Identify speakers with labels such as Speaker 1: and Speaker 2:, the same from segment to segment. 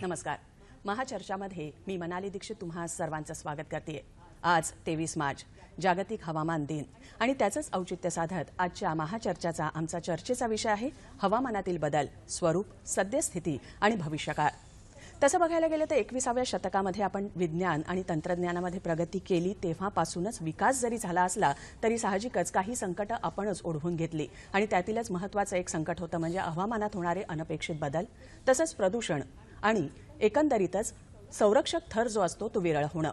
Speaker 1: नमस्कार. महाचर्चामध्ये मी मनाली दीक्षित तुम्हा सर्वांचं स्वागत करते. आज 23 मार्च जागतिक हवामान दिन आणि त्याचंच औचित्य साधत आजच्या महाचर्चाचा आमचा चर्चेचा विषय आहे हवामानातील बदल, स्वरूप, सद्यस्थिती आणि भविष्यकाळ. तसं बघायला गेलं तर 21व्या शतकामध्ये आपण विज्ञान आणि तंत्रज्ञानामध्ये प्रगती केली तेव्हापासूनच विकास जरी झाला असला तरी साहजिकच काही संकटं आपणच ओढवून घेतली आणि त्यातीलच महत्त्वाचं एक संकट होतं म्हणजे हवामानात होणारे अनपेक्षित बदल, तसंच प्रदूषण आणि एकंदरीतच संरक्षक थर जो असतो तो विरळ होणं.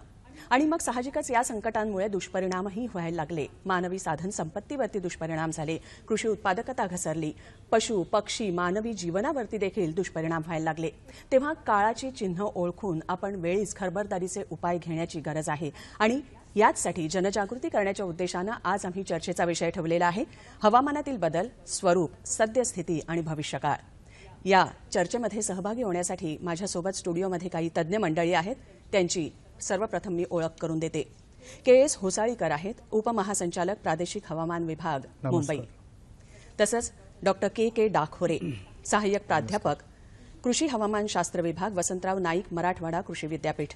Speaker 1: आणि मग साहजिकच या संकटांमुळे दुष्परिणामही व्हायला लागले. मानवी साधन संपत्तीवरती दुष्परिणाम झाले, कृषी उत्पादकता घसरली, पशु पक्षी मानवी जीवनावरती देखील दुष्परिणाम व्हायला लागले. तेव्हा काळाची चिन्ह ओळखून आपण वेळीच खबरदारीचे उपाय घेण्याची गरज आहे आणि याचसाठी जनजागृती करण्याच्या उद्देशानं आज आम्ही चर्चेचा विषय ठेवलेला आहे हवामानातील बदल, स्वरूप, सद्यस्थिती आणि भविष्यकाळ. या चर्चेमध्ये सहभागी होण्यासाठी माझ्यासोबत स्टुडिओमध्ये काही तज्ज्ञ मंडळी आहेत. त्यांची सर्वप्रथम मी ओळख करून देते. KS होसाळीकर आहेत, उपमहासंचालक प्रादेशिक हवामान विभाग मुंबई. तसंच डॉक्टर KK डाखोरे, सहाय्यक प्राध्यापक कृषी हवामानशास्त्र विभाग, वसंतराव नाईक मराठवाडा कृषी विद्यापीठ.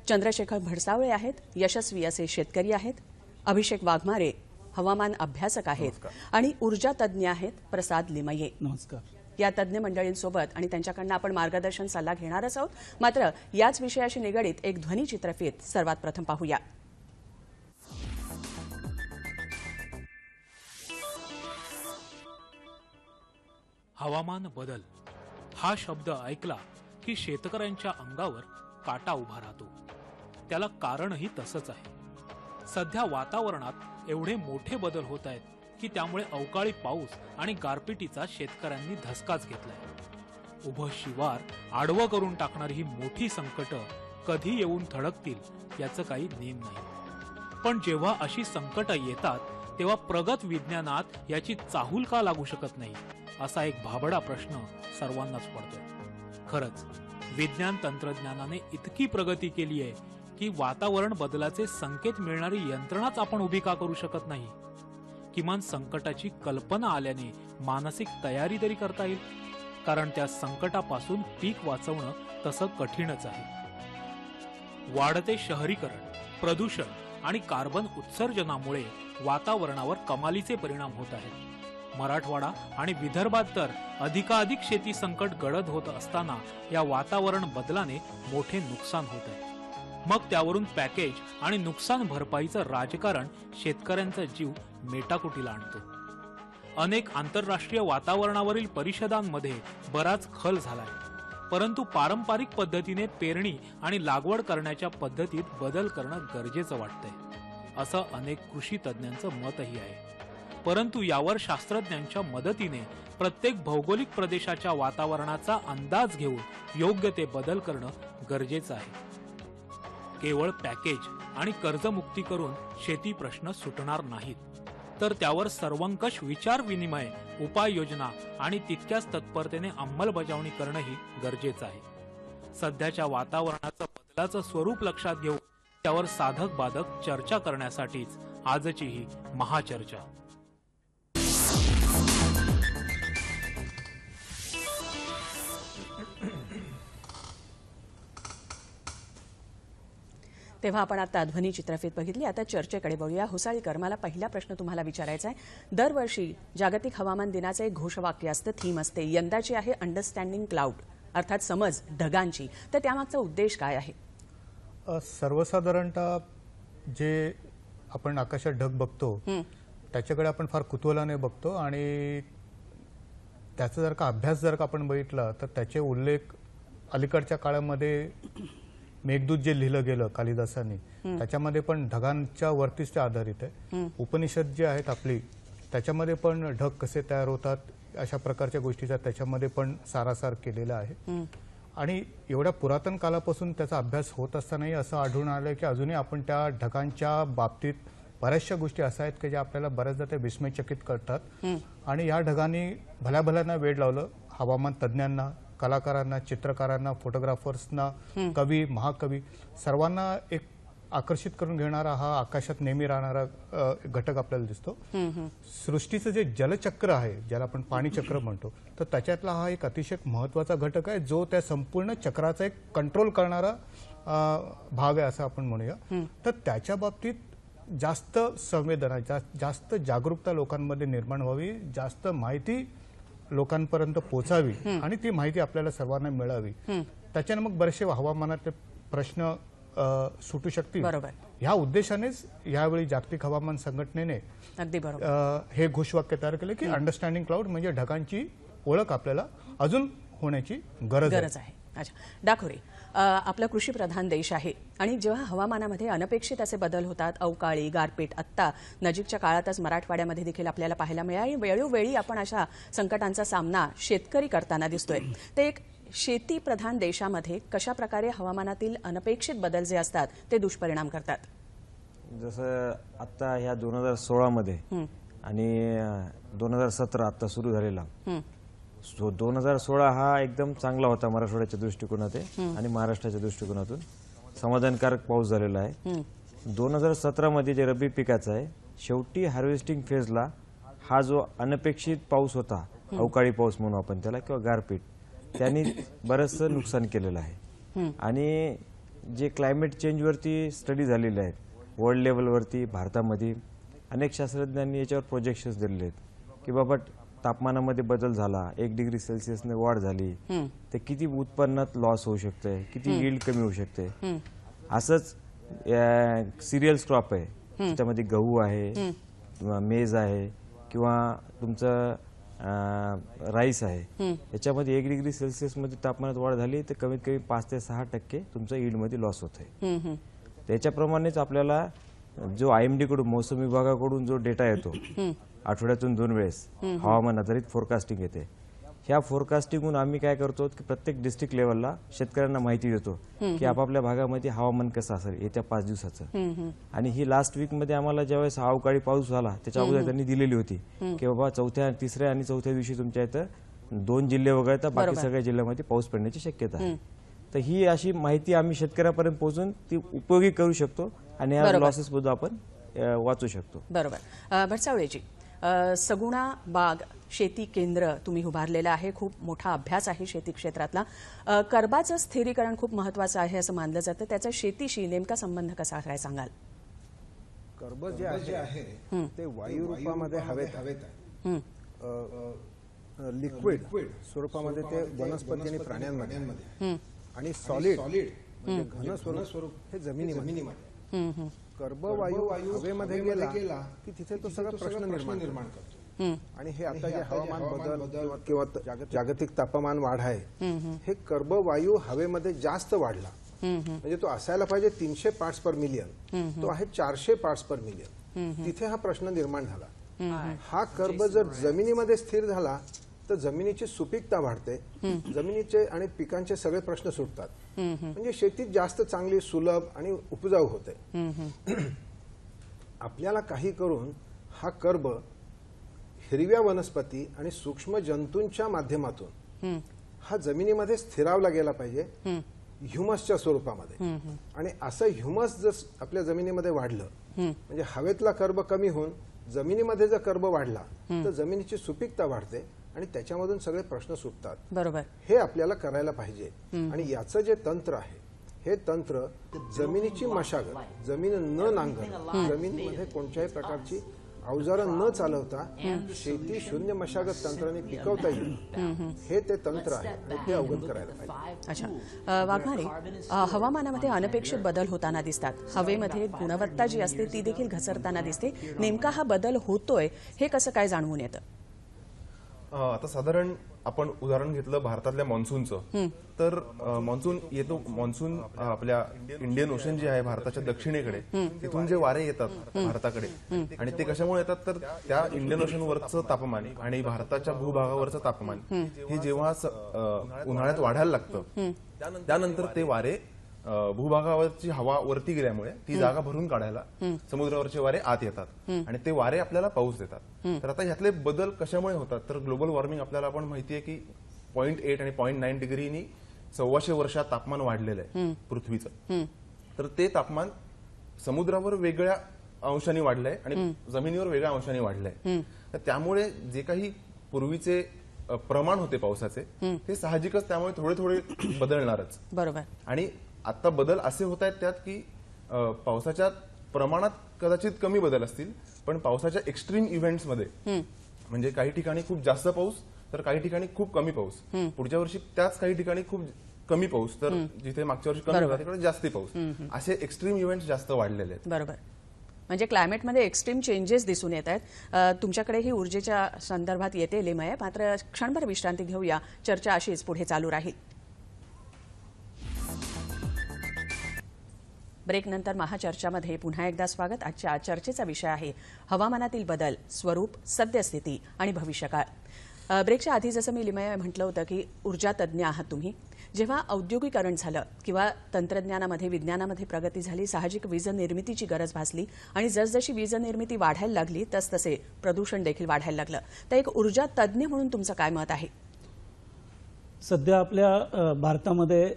Speaker 1: चंद्रशेखर भडसावळे आहेत, यशस्वी असे शेतकरी आहेत. अभिषेक वाघमारे हवामान अभ्यासक आहेत आणि ऊर्जा तज्ज्ञ आहेत प्रसाद लिमये.
Speaker 2: नमस्कार.
Speaker 1: या तज्ज्ञ मंडळींसोबत आणि त्यांच्याकडून आपण मार्गदर्शन सल्ला घेणारच आहोत. मात्र याच विषयाशी निगडीत एक ध्वनी चित्रफित सर्वात प्रथम पाहूया.
Speaker 3: हवामान बदल हा शब्द ऐकला की शेतकऱ्यांच्या अंगावर काटा उभा राहतो. त्याला कारणही तसंच आहे. सध्या वातावरणात एवढे मोठे बदल होत आहेत की त्यामुळे अवकाळी पाऊस आणि गारपिटीचा शेतकऱ्यांनी धसकाच घेतलाय. उभं शिवार आडवं करून टाकणारी ही मोठी संकटं कधी येऊन थडकतील याचं काही नेम नाही. पण जेव्हा अशी संकटं येतात तेव्हा प्रगत विज्ञानात याची चाहूल का लागू शकत नाही असा एक भाबडा प्रश्न सर्वांनाच पडतोय. खरंच विज्ञान तंत्रज्ञानाने इतकी प्रगती केली आहे की वातावरण बदलाचे संकेत मिळणारी यंत्रणाच आपण उभी का करू शकत नाही? किमान संकटाची कल्पना आल्याने मानसिक तयारी तरी करता येईल, कारण त्या संकटापासून पीक वाचवणं तसं कठीणच आहे. वाढते शहरीकरण, प्रदूषण आणि कार्बन उत्सर्जनामुळे वातावरणावर कमालीचे परिणाम होत आहेत. मराठवाडा आणि विदर्भात तर अधिकाधिक शेती संकट गडद होत असताना या वातावरण बदलाने मोठे नुकसान होत आहे. मग त्यावरून पॅकेज आणि नुकसान भरपाईचं राजकारण शेतकऱ्यांचा जीव मेटाकुटीला आणतो. अनेक आंतरराष्ट्रीय वातावरणावरील परिषदांमध्ये बराच खल झालाय, परंतु पारंपरिक पद्धतीने पेरणी आणि लागवड करण्याच्या पद्धतीत बदल करणं गरजेचं वाटतंय असं अनेक कृषी तज्ज्ञांचं मतही आहे. परंतु यावर शास्त्रज्ञांच्या मदतीने प्रत्येक भौगोलिक प्रदेशाच्या वातावरणाचा अंदाज घेऊन योग्य ते बदल करणं गरजेचं आहे. केवळ पॅकेज आणि कर्जमुक्ती करून शेती प्रश्न सुटणार नाहीत, तर त्यावर सर्वंकष विचार विनिमय, उपाययोजना आणि तितक्याच तत्परतेने अंमलबजावणी करणंही गरजेचं आहे. सध्याच्या वातावरणाचं बदलाचं स्वरूप लक्षात घेऊन त्यावर साधक बाधक चर्चा करण्यासाठीच आजची ही महाचर्चा.
Speaker 1: तेव्हा आपण आता ध्वनी चित्रफित बघितली. आता चर्चेकडे बघूया. होसाळीकर, मला पहिला प्रश्न तुम्हाला विचारायचा आहे. दरवर्षी जागतिक हवामान दिनाचं एक घोषवाक्य असतं, थीम असते. यंदाची आहे अंडरस्टँडिंग क्लाउड, अर्थात समज ढगांची. तर त्यामागचा उद्देश काय आहे?
Speaker 2: सर्वसाधारणतः जे आपण आकाशात ढग बघतो त्याच्याकडे आपण फार कुतूहलाने बघतो आणि त्याचा जर का अभ्यास जर का आपण बघितला तर त्याचे उल्लेख अलीकडच्या काळामध्ये मेघदूत जे लिहिलं गेलं कालिदासांनी त्याच्यामध्ये पण ढगांच्या वरतीच ते आधारित आहे. उपनिषद जे आहेत आपली त्याच्यामध्ये पण ढग कसे तयार होतात अशा प्रकारच्या गोष्टीचा त्याच्यामध्ये पण सारासार केलेला आहे. आणि एवढ्या पुरातन कालापासून त्याचा अभ्यास होत असतानाही असं आढळून आलं की अजूनही आपण त्या ढगांच्या बाबतीत बऱ्याचशा गोष्टी अशा आहेत की ज्या आपल्याला बऱ्याचदा ते विस्मयचकित करतात. आणि या ढगांनी भल्याभल्यांना वेळ लावलं हवामान तज्ज्ञांना, कलाकारांना, चित्रकारांना, फोटोग्राफर्सना, कवी, महाकवी सर्वांना एक आकर्षित करून घेणारा हा आकाशात नेहमी राहणारा घटक आपल्याला दिसतो. सृष्टीचं जे जलचक्र आहे ज्याला आपण पाणीचक्र म्हणतो तर त्याच्यातला हा एक अतिशय महत्त्वाचा घटक आहे जो त्या संपूर्ण चक्राचा एक कंट्रोल करणारा भाग आहे असं आपण म्हणूया. तर त्याच्या बाबतीत जास्त संवेदना, जास्त जागरूकता लोकांमध्ये निर्माण व्हावी, जास्त माहिती लोकांपर्यंत पोहोचावी आणि ती माहिती आपल्याला सर्वांना मिळावी. त्याच्याने मग बरेचसे हवामानाचे प्रश्न सुटू शकतील.
Speaker 1: बरोबर.
Speaker 2: ह्या उद्देशानेच यावेळी जागतिक हवामान संघटनेने
Speaker 1: अगदी बरोबर
Speaker 2: हे घोषवाक्य तयार केले की अंडरस्टँडिंग क्लाउड म्हणजे ढगांची ओळख आपल्याला अजून होण्याची गरज आहे.
Speaker 1: अच्छा, डाखोरे, आपला कृषीप्रधान देश आहे आणि जेव्हा हवामानामध्ये अनपेक्षित असे बदल होतात, अवकाळी, गारपीट, आत्ता नजीकच्या काळातच मराठवाड्यामध्ये देखील आपल्याला पाहायला मिळाले आणि वेळोवेळी आपण अशा संकटांचा सामना शेतकरी करताना दिसतोय. ते एक शेती प्रधान देशामध्ये कशा प्रकारे हवामानातील अनपेक्षित बदल जे असतात ते दुष्परिणाम करतात?
Speaker 4: जसं आता ह्या 2016 मध्ये आणि 2017 आता सुरू झालेला 2016 हा एकदम चांगला होता मराठवाड्याच्या दृष्टिकोनातून आणि महाराष्ट्राच्या दृष्टिकोनातून समाधानकारक पाऊस झालेला आहे. 2017 मध्ये जे रब्बी पिकाचा आहे शेवटी हार्वेस्टिंग फेजला हा जो अनपेक्षित पाऊस होता, अवकाळी पाऊस म्हणू आपण त्याला किंवा गारपीट, त्यांनी बरंचसं नुकसान केलेलं आहे. आणि जे क्लायमेट चेंजवरती स्टडी झालेले आहेत वर्ल्ड लेवलवरती, भारतामध्ये अनेक शास्त्रज्ञांनी याच्यावर प्रोजेक्शन्स दिलेले आहेत की बाबा तापमानामध्ये बदल झाला, 1 डिग्री सेल्सिअसने वाढ झाली तर किती उत्पन्नात लॉस होऊ शकते, किती यील्ड कमी होऊ शकते. असंच सिरियल्स क्रॉप आहे त्याच्यामध्ये गहू आहे किंवा मेज आहे किंवा तुमचं राईस आहे, याच्यामध्ये 1 डिग्री सेल्सिअस मध्ये तापमानात वाढ झाली तर कमीत कमी 5 ते 6% तुमचा यील्ड मध्ये लॉस होत आहे. त्याच्याप्रमाणेच आपल्याला जो IMD कडून मौसम विभागाकडून जो डेटा येतो आठवड्यातून 2 वेळेस हवामान आधारित फोरकास्टिंग येते. ह्या फोरकास्टिंगहून आम्ही काय करतो की प्रत्येक डिस्ट्रिक्ट लेवलला शेतकऱ्यांना माहिती देतो की आपापल्या भागामध्ये हवामान कसं असेल येत्या 5 दिवसाचं. आणि ही लास्ट वीक मध्ये आम्हाला ज्यावेळेस हा अवकाळी पाऊस झाला त्याच्या अगोदर त्यांनी दिलेली होती की बाबा तिसऱ्या आणि चौथ्या दिवशी तुमच्या इथं 2 जिल्हे वगळता बाकी सगळ्या जिल्ह्यामध्ये पाऊस पडण्याची शक्यता आहे. तर ही अशी माहिती आम्ही शेतकऱ्यापर्यंत पोहोचून ती उपयोगी करू शकतो आणि या लॉसेस बद्दल आपण वाचू शकतो.
Speaker 1: बरोबर. भटसावळेजी, सगुणा बाग शेती केंद्र तुम्ही उभारलेलं आहे, खूप मोठा अभ्यास आहे शेती क्षेत्रातला. कर्बाचं स्थिरीकरण खूप महत्वाचं आहे असं मानलं जातं, त्याचा शेतीशी नेमका संबंध कसा काय सांगाल?
Speaker 5: कर्ब जे आहे ते वायू रूपामध्ये हवेत आहे, लिक्विड स्वरूपामध्ये ते वनस्पती आणि प्राण्यांमध्ये, आणि सॉलिड म्हणजे घन स्वरूप हे जमिनीमध्ये. कर्ब वायू हवेमध्ये गेला की तिथे तो सगळा प्रश्न निर्माण करतो. आणि हे आता जे हवामान बदल किंवा जागतिक तापमान वाढ आहे हे कर्ब वायू हवेमध्ये जास्त वाढला. म्हणजे तो असायला पाहिजे 300 पार्ट्स पर मिलियन, तो आहे 400 पार्ट्स पर मिलियन. तिथे हा प्रश्न निर्माण झाला. हा कर्ब जर जमिनीमध्ये स्थिर झाला तर जमिनीची सुपीकता वाढते, जमिनीचे आणि पिकांचे सगळे प्रश्न सुटतात. म्हणजे शेती जास्त चांगली, सुलभ आणि उपजाऊ होते. आपल्याला काही करून हा कर्ब हिरव्या वनस्पती आणि सूक्ष्म जंतूंच्या माध्यमातून हा जमिनीमध्ये स्थिरावला गेला पाहिजे ह्युमसच्या स्वरूपामध्ये. आणि असं ह्युमस जर आपल्या जमिनीमध्ये वाढलं म्हणजे हवेतला कर्ब कमी होऊन जमिनीमध्ये जर कर्ब वाढला तर जमिनीची सुपीकता वाढते आणि त्याच्यामधून सगळे प्रश्न सुटतात.
Speaker 1: बरोबर.
Speaker 5: हे आपल्याला करायला पाहिजे. आणि याचं जे तंत्र आहे हे तंत्र जमिनीची मशागत, जमीन न नांगरणं, जमिनीमध्ये कोणत्याही प्रकारची अवजारं न चालवता शेती शून्य मशागत तंत्राने पिकवता येईल, हे ते तंत्र आहे आणि ते अवगत करायला पाहिजे.
Speaker 1: अच्छा, वाघमारे, हवामानामध्ये अनपेक्षित बदल होताना दिसतात, हवेमध्ये गुणवत्ता जी असते ती देखील घसरताना दिसते. नेमका हा बदल होतोय हे कसं काय जाणवून येतं?
Speaker 6: आता साधारण आपण उदाहरण घेतलं भारतातल्या मान्सूनचं, तर मान्सून आपल्या इंडियन ओशन जे आहे भारताच्या दक्षिणेकडे, तिथून जे वारे येतात भारताकडे आणि ते कशामुळे येतात तर त्या इंडियन ओशन वरचं तापमान आणि भारताच्या भूभागावरचं तापमान हे जेव्हा उन्हाळ्यात वाढायला लागतं त्यानंतर ते वारे भूभागावरची हवा वरती गेल्यामुळे ती जागा भरून काढायला समुद्रावरचे वारे आत येतात आणि ते वारे आपल्याला पाऊस देतात. तर आता ह्यातले बदल कशामुळे होतात तर ग्लोबल वॉर्मिंग आपल्याला आपण माहितीये की 0.8 आणि 0.9 डिग्रीनी 125 वर्षात तापमान वाढलेलं आहे पृथ्वीचं. तर ते तापमान समुद्रावर वेगळ्या अंशाने वाढलंय आणि जमिनीवर वेगळ्या अंशाने वाढलंय. तर त्यामुळे जे काही पूर्वीचे प्रमाण होते पावसाचे ते साहजिकच त्यामुळे थोडे थोडे बदलणारच.
Speaker 1: बरोबर.
Speaker 6: आणि आता बदल असे होत आहेत त्यात की पावसाच्या प्रमाणात कदाचित कमी बदल असतील, पण पावसाच्या एक्स्ट्रीम इव्हेंट्समध्ये म्हणजे काही ठिकाणी खूप जास्त पाऊस तर काही ठिकाणी खूप कमी पाऊस, पुढच्या वर्षी त्याच काही ठिकाणी खूप कमी पाऊस तर जिथे मागच्या वर्षी कमी होता तिकडे जास्ती पाऊस, असे एक्स्ट्रीम इव्हेंट्स जास्त वाढलेले आहेत.
Speaker 1: बरोबर. म्हणजे क्लायमेटमध्ये एक्स्ट्रीम चेंजेस दिसून येत आहेत. तुमच्याकडेही ऊर्जेच्या संदर्भात येते लिमय, मात्र क्षणभर विश्रांती घेऊया. चर्चा अशीच पुढे चालू राहील. ब्रेकनंतर महाचर्चामध्ये पुन्हा एकदा स्वागत. आजच्या चर्चेचा विषय आहे हवामानातील बदल, स्वरूप, सद्यस्थिती आणि भविष्यकाळ. ब्रेकच्या आधी जसं मी लिमय म्हटलं होतं की ऊर्जा तज्ज्ञ आहात तुम्ही. जेव्हा औद्योगिकरण झालं किंवा तंत्रज्ञानामध्ये विज्ञानामध्ये प्रगती झाली, साहजिक वीज निर्मितीची गरज भासली आणि जसजशी वीज निर्मिती वाढायला लागली तसतसे प्रदूषण देखील वाढायला लागलं. तर एक ऊर्जा तज्ज्ञ म्हणून तुमचं काय मत आहे?
Speaker 7: सध्या आपल्या भारतामध्ये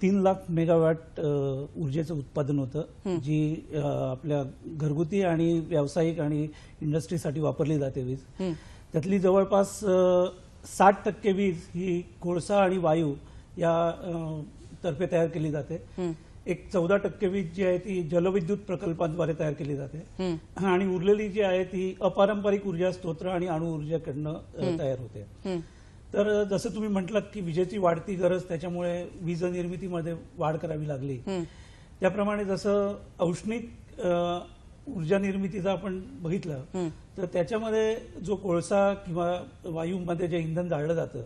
Speaker 7: 3 लाख मेगावॅट ऊर्जेचं उत्पादन होतं, जी आपल्या घरगुती आणि व्यावसायिक आणि इंडस्ट्रीसाठी वापरली जाते वीज. त्यातली जवळपास 60% वीज ही कोळसा आणि वायू या तर्फे तयार केली जाते. एक 14% वीज जी आहे ती जलविद्युत प्रकल्पांद्वारे तयार केली जाते आणि उरलेली जी आहे ती अपारंपरिक ऊर्जा स्त्रोत आणि अणु ऊर्जेकडनं तयार होते. तर जसं तुम्ही म्हटलात की विजेची वाढती गरज, त्याच्यामुळे वीज निर्मितीमध्ये वाढ करावी लागली. त्याप्रमाणे जसं औष्णिक ऊर्जा निर्मितीचं आपण बघितलं तर त्याच्यामध्ये जो कोळसा किंवा वायूमध्ये जे इंधन जाळलं जातं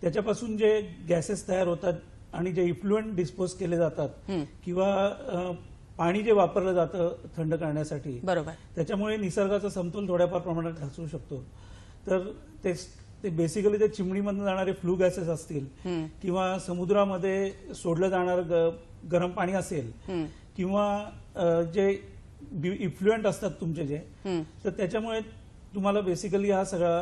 Speaker 7: त्याच्यापासून जे गॅसेस तयार होतात आणि जे इफ्लुएंट डिस्पोज केले जातात किंवा पाणी जे वापरलं जातं थंड करण्यासाठी,
Speaker 1: बरोबर,
Speaker 7: त्याच्यामुळे निसर्गाचा समतोल थोड्याफार प्रमाणात ढासळू शकतो. तर ते बेसिकली ते चिमणीमधून जाणारे फ्लू गॅसेस असतील किंवा समुद्रामध्ये सोडलं जाणारं गरम पाणी असेल किंवा जे इफ्लुएंट असतात तुमचे जे, तर त्याच्यामुळे तुम्हाला बेसिकली हा सगळा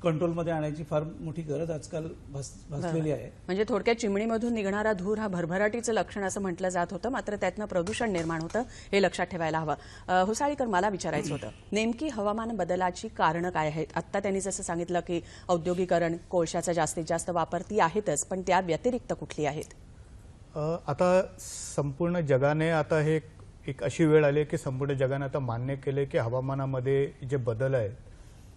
Speaker 7: कंट्रोलमध्ये आणायची फार मोठी गरज आजकाल भासलेली आहे.
Speaker 1: म्हणजे थोडक्यात चिमणीमधून निघणारा धूर हा भरभराटीचं लक्षण असं म्हटलं जात होतं, मात्र त्यातनं प्रदूषण निर्माण होतं हे लक्षात ठेवायला हवं. हुसाळीकर, मला विचारायचं होतं नेमकी हवामान बदलाची कारणं काय आहेत? आत्ता त्यांनी जसं सांगितलं की औद्योगिकरण, कोळशाचा जास्तीत जास्त वापर ती आहेतच, पण त्या व्यतिरिक्त कुठली आहेत?
Speaker 2: आता संपूर्ण जगाने आता हे एक अशी वेळ आली की संपूर्ण जगाने आता मान्य केले की हवामानामध्ये जे बदल आहेत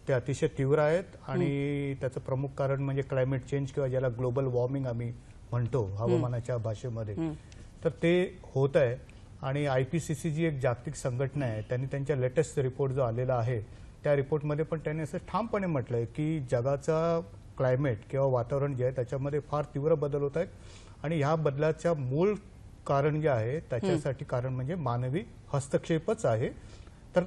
Speaker 2: ते अतिशय तीव्र आहेत आणि त्याचं प्रमुख कारण म्हणजे क्लायमेट चेंज किंवा ज्याला ग्लोबल वॉर्मिंग आम्ही म्हणतो हवामानाच्या भाषेमध्ये, तर ते होत आहे. आणि IPCC जी एक जागतिक संघटना आहे त्यांनी त्यांच्या लेटेस्ट रिपोर्ट जो आलेला आहे त्या रिपोर्टमध्ये पण त्यांनी असं ठामपणे म्हटलंय की जगाचा क्लायमेट किंवा वातावरण जे आहे त्याच्यामध्ये फार तीव्र बदल होत आहेत आणि ह्या बदलाच्या मूळ कारण जे आहे त्याच्यासाठी कारण म्हणजे मानवी हस्तक्षेपच आहे. तर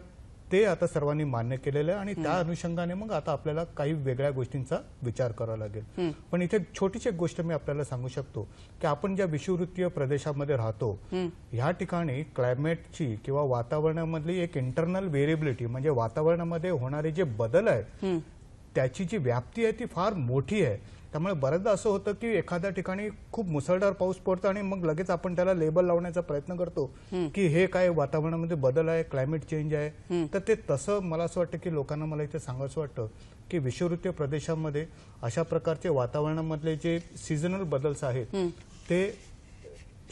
Speaker 2: ते आता सर्वांनी मान्य केलेलं आहे आणि त्या अनुषंगाने मग आता आपल्याला काही वेगळ्या गोष्टींचा विचार करावा लागेल. पण इथे छोटीशी एक गोष्ट मी आपल्याला सांगू शकतो की आपण ज्या विषुववृत्तीय प्रदेशामध्ये राहतो ह्या ठिकाणी क्लायमेटची किंवा वातावरणामधली एक इंटरनल व्हेरिएबिलिटी म्हणजे वातावरणामध्ये होणारे जे बदल आहेत त्याची जी व्याप्ती आहे ती फार मोठी आहे. त्यामुळे बऱ्याचदा असं होतं की एखाद्या ठिकाणी खूप मुसळधार पाऊस पडतो आणि मग लगेच आपण त्याला लेबल लावण्याचा प्रयत्न करतो की हे काय वातावरणामध्ये बदल आहे, क्लायमेट चेंज आहे. तर ते तसं मला असं वाटतं की लोकांना मला इथे सांगायचं वाटतं की विषुववृत्तीय प्रदेशामध्ये अशा प्रकारचे वातावरणामधले जे सीझनल बदल्स आहेत ते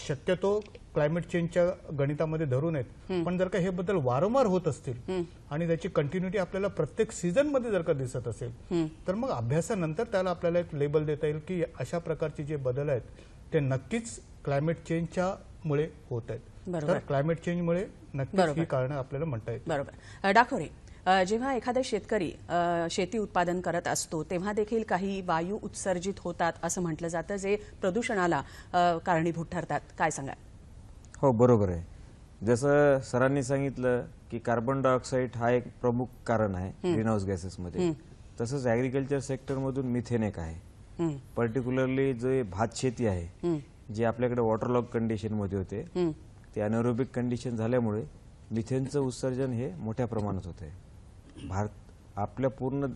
Speaker 2: शक्यतो क्लायमेट चेंजच्या गणितामध्ये धरून आहेत. पण जर का हे बदल वारंवार होत असतील आणि त्याची कंटिन्युटी आपल्याला प्रत्येक सीझनमध्ये जर का दिसत असेल तर मग अभ्यासानंतर त्याला आपल्याला एक लेबल देता येईल की अशा प्रकारचे जे बदल आहेत ते नक्कीच क्लायमेट चेंजच्या मुळे होत आहेत. तर क्लायमेट चेंजमुळे नक्कीच ही कारणं आपल्याला म्हणता येतील.
Speaker 1: बरोबर. डाखोरे, जेव्हा एखादा शेतकरी शेती उत्पादन करत असतो तेव्हा देखील काही वायू उत्सर्जित होतात असं म्हटलं जातं जे प्रदूषणाला कारणीभूत ठरतात. काय सांगाल?
Speaker 4: हो, बरोबर आहे. जसं सरांनी सांगितलं की कार्बन डायऑक्साईड हा एक प्रमुख कारण आहे ग्रीन हाऊस गॅसेसमध्ये, तसंच ॲग्रिकल्चर सेक्टरमधून मिथेन एक आहे. पर्टिक्युलरली जे भात शेती आहे जे आपल्याकडे वॉटरलॉग कंडिशनमध्ये होते ते अनएरोबिक कंडिशन झाल्यामुळे मिथेनचं उत्सर्जन हे मोठ्या प्रमाणात होते. आपल्या पूर्ण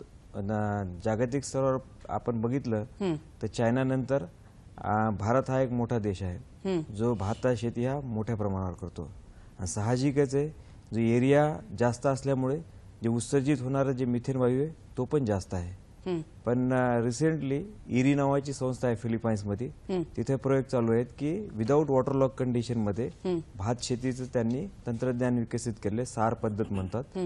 Speaker 4: जागतिक स्तरावर आपण बघितलं तर चायनानंतर भारत हा एक मोठा देश आहे जो भात शेती हा मोठ्या प्रमाणावर करतो. आणि साहजिकच आहे जो एरिया जास्त असल्यामुळे जे उत्सर्जित होणारं जे मिथेन वायू आहे तो पण जास्त आहे. पण रिसेंटली इरी नावाची संस्था आहे फिलिपाईन्समध्ये, तिथे प्रयोग चालू आहेत की विदाऊट वॉटरलॉग कंडिशनमध्ये भात शेतीचं त्यांनी तंत्रज्ञान विकसित केले, सार पद्धत म्हणतात.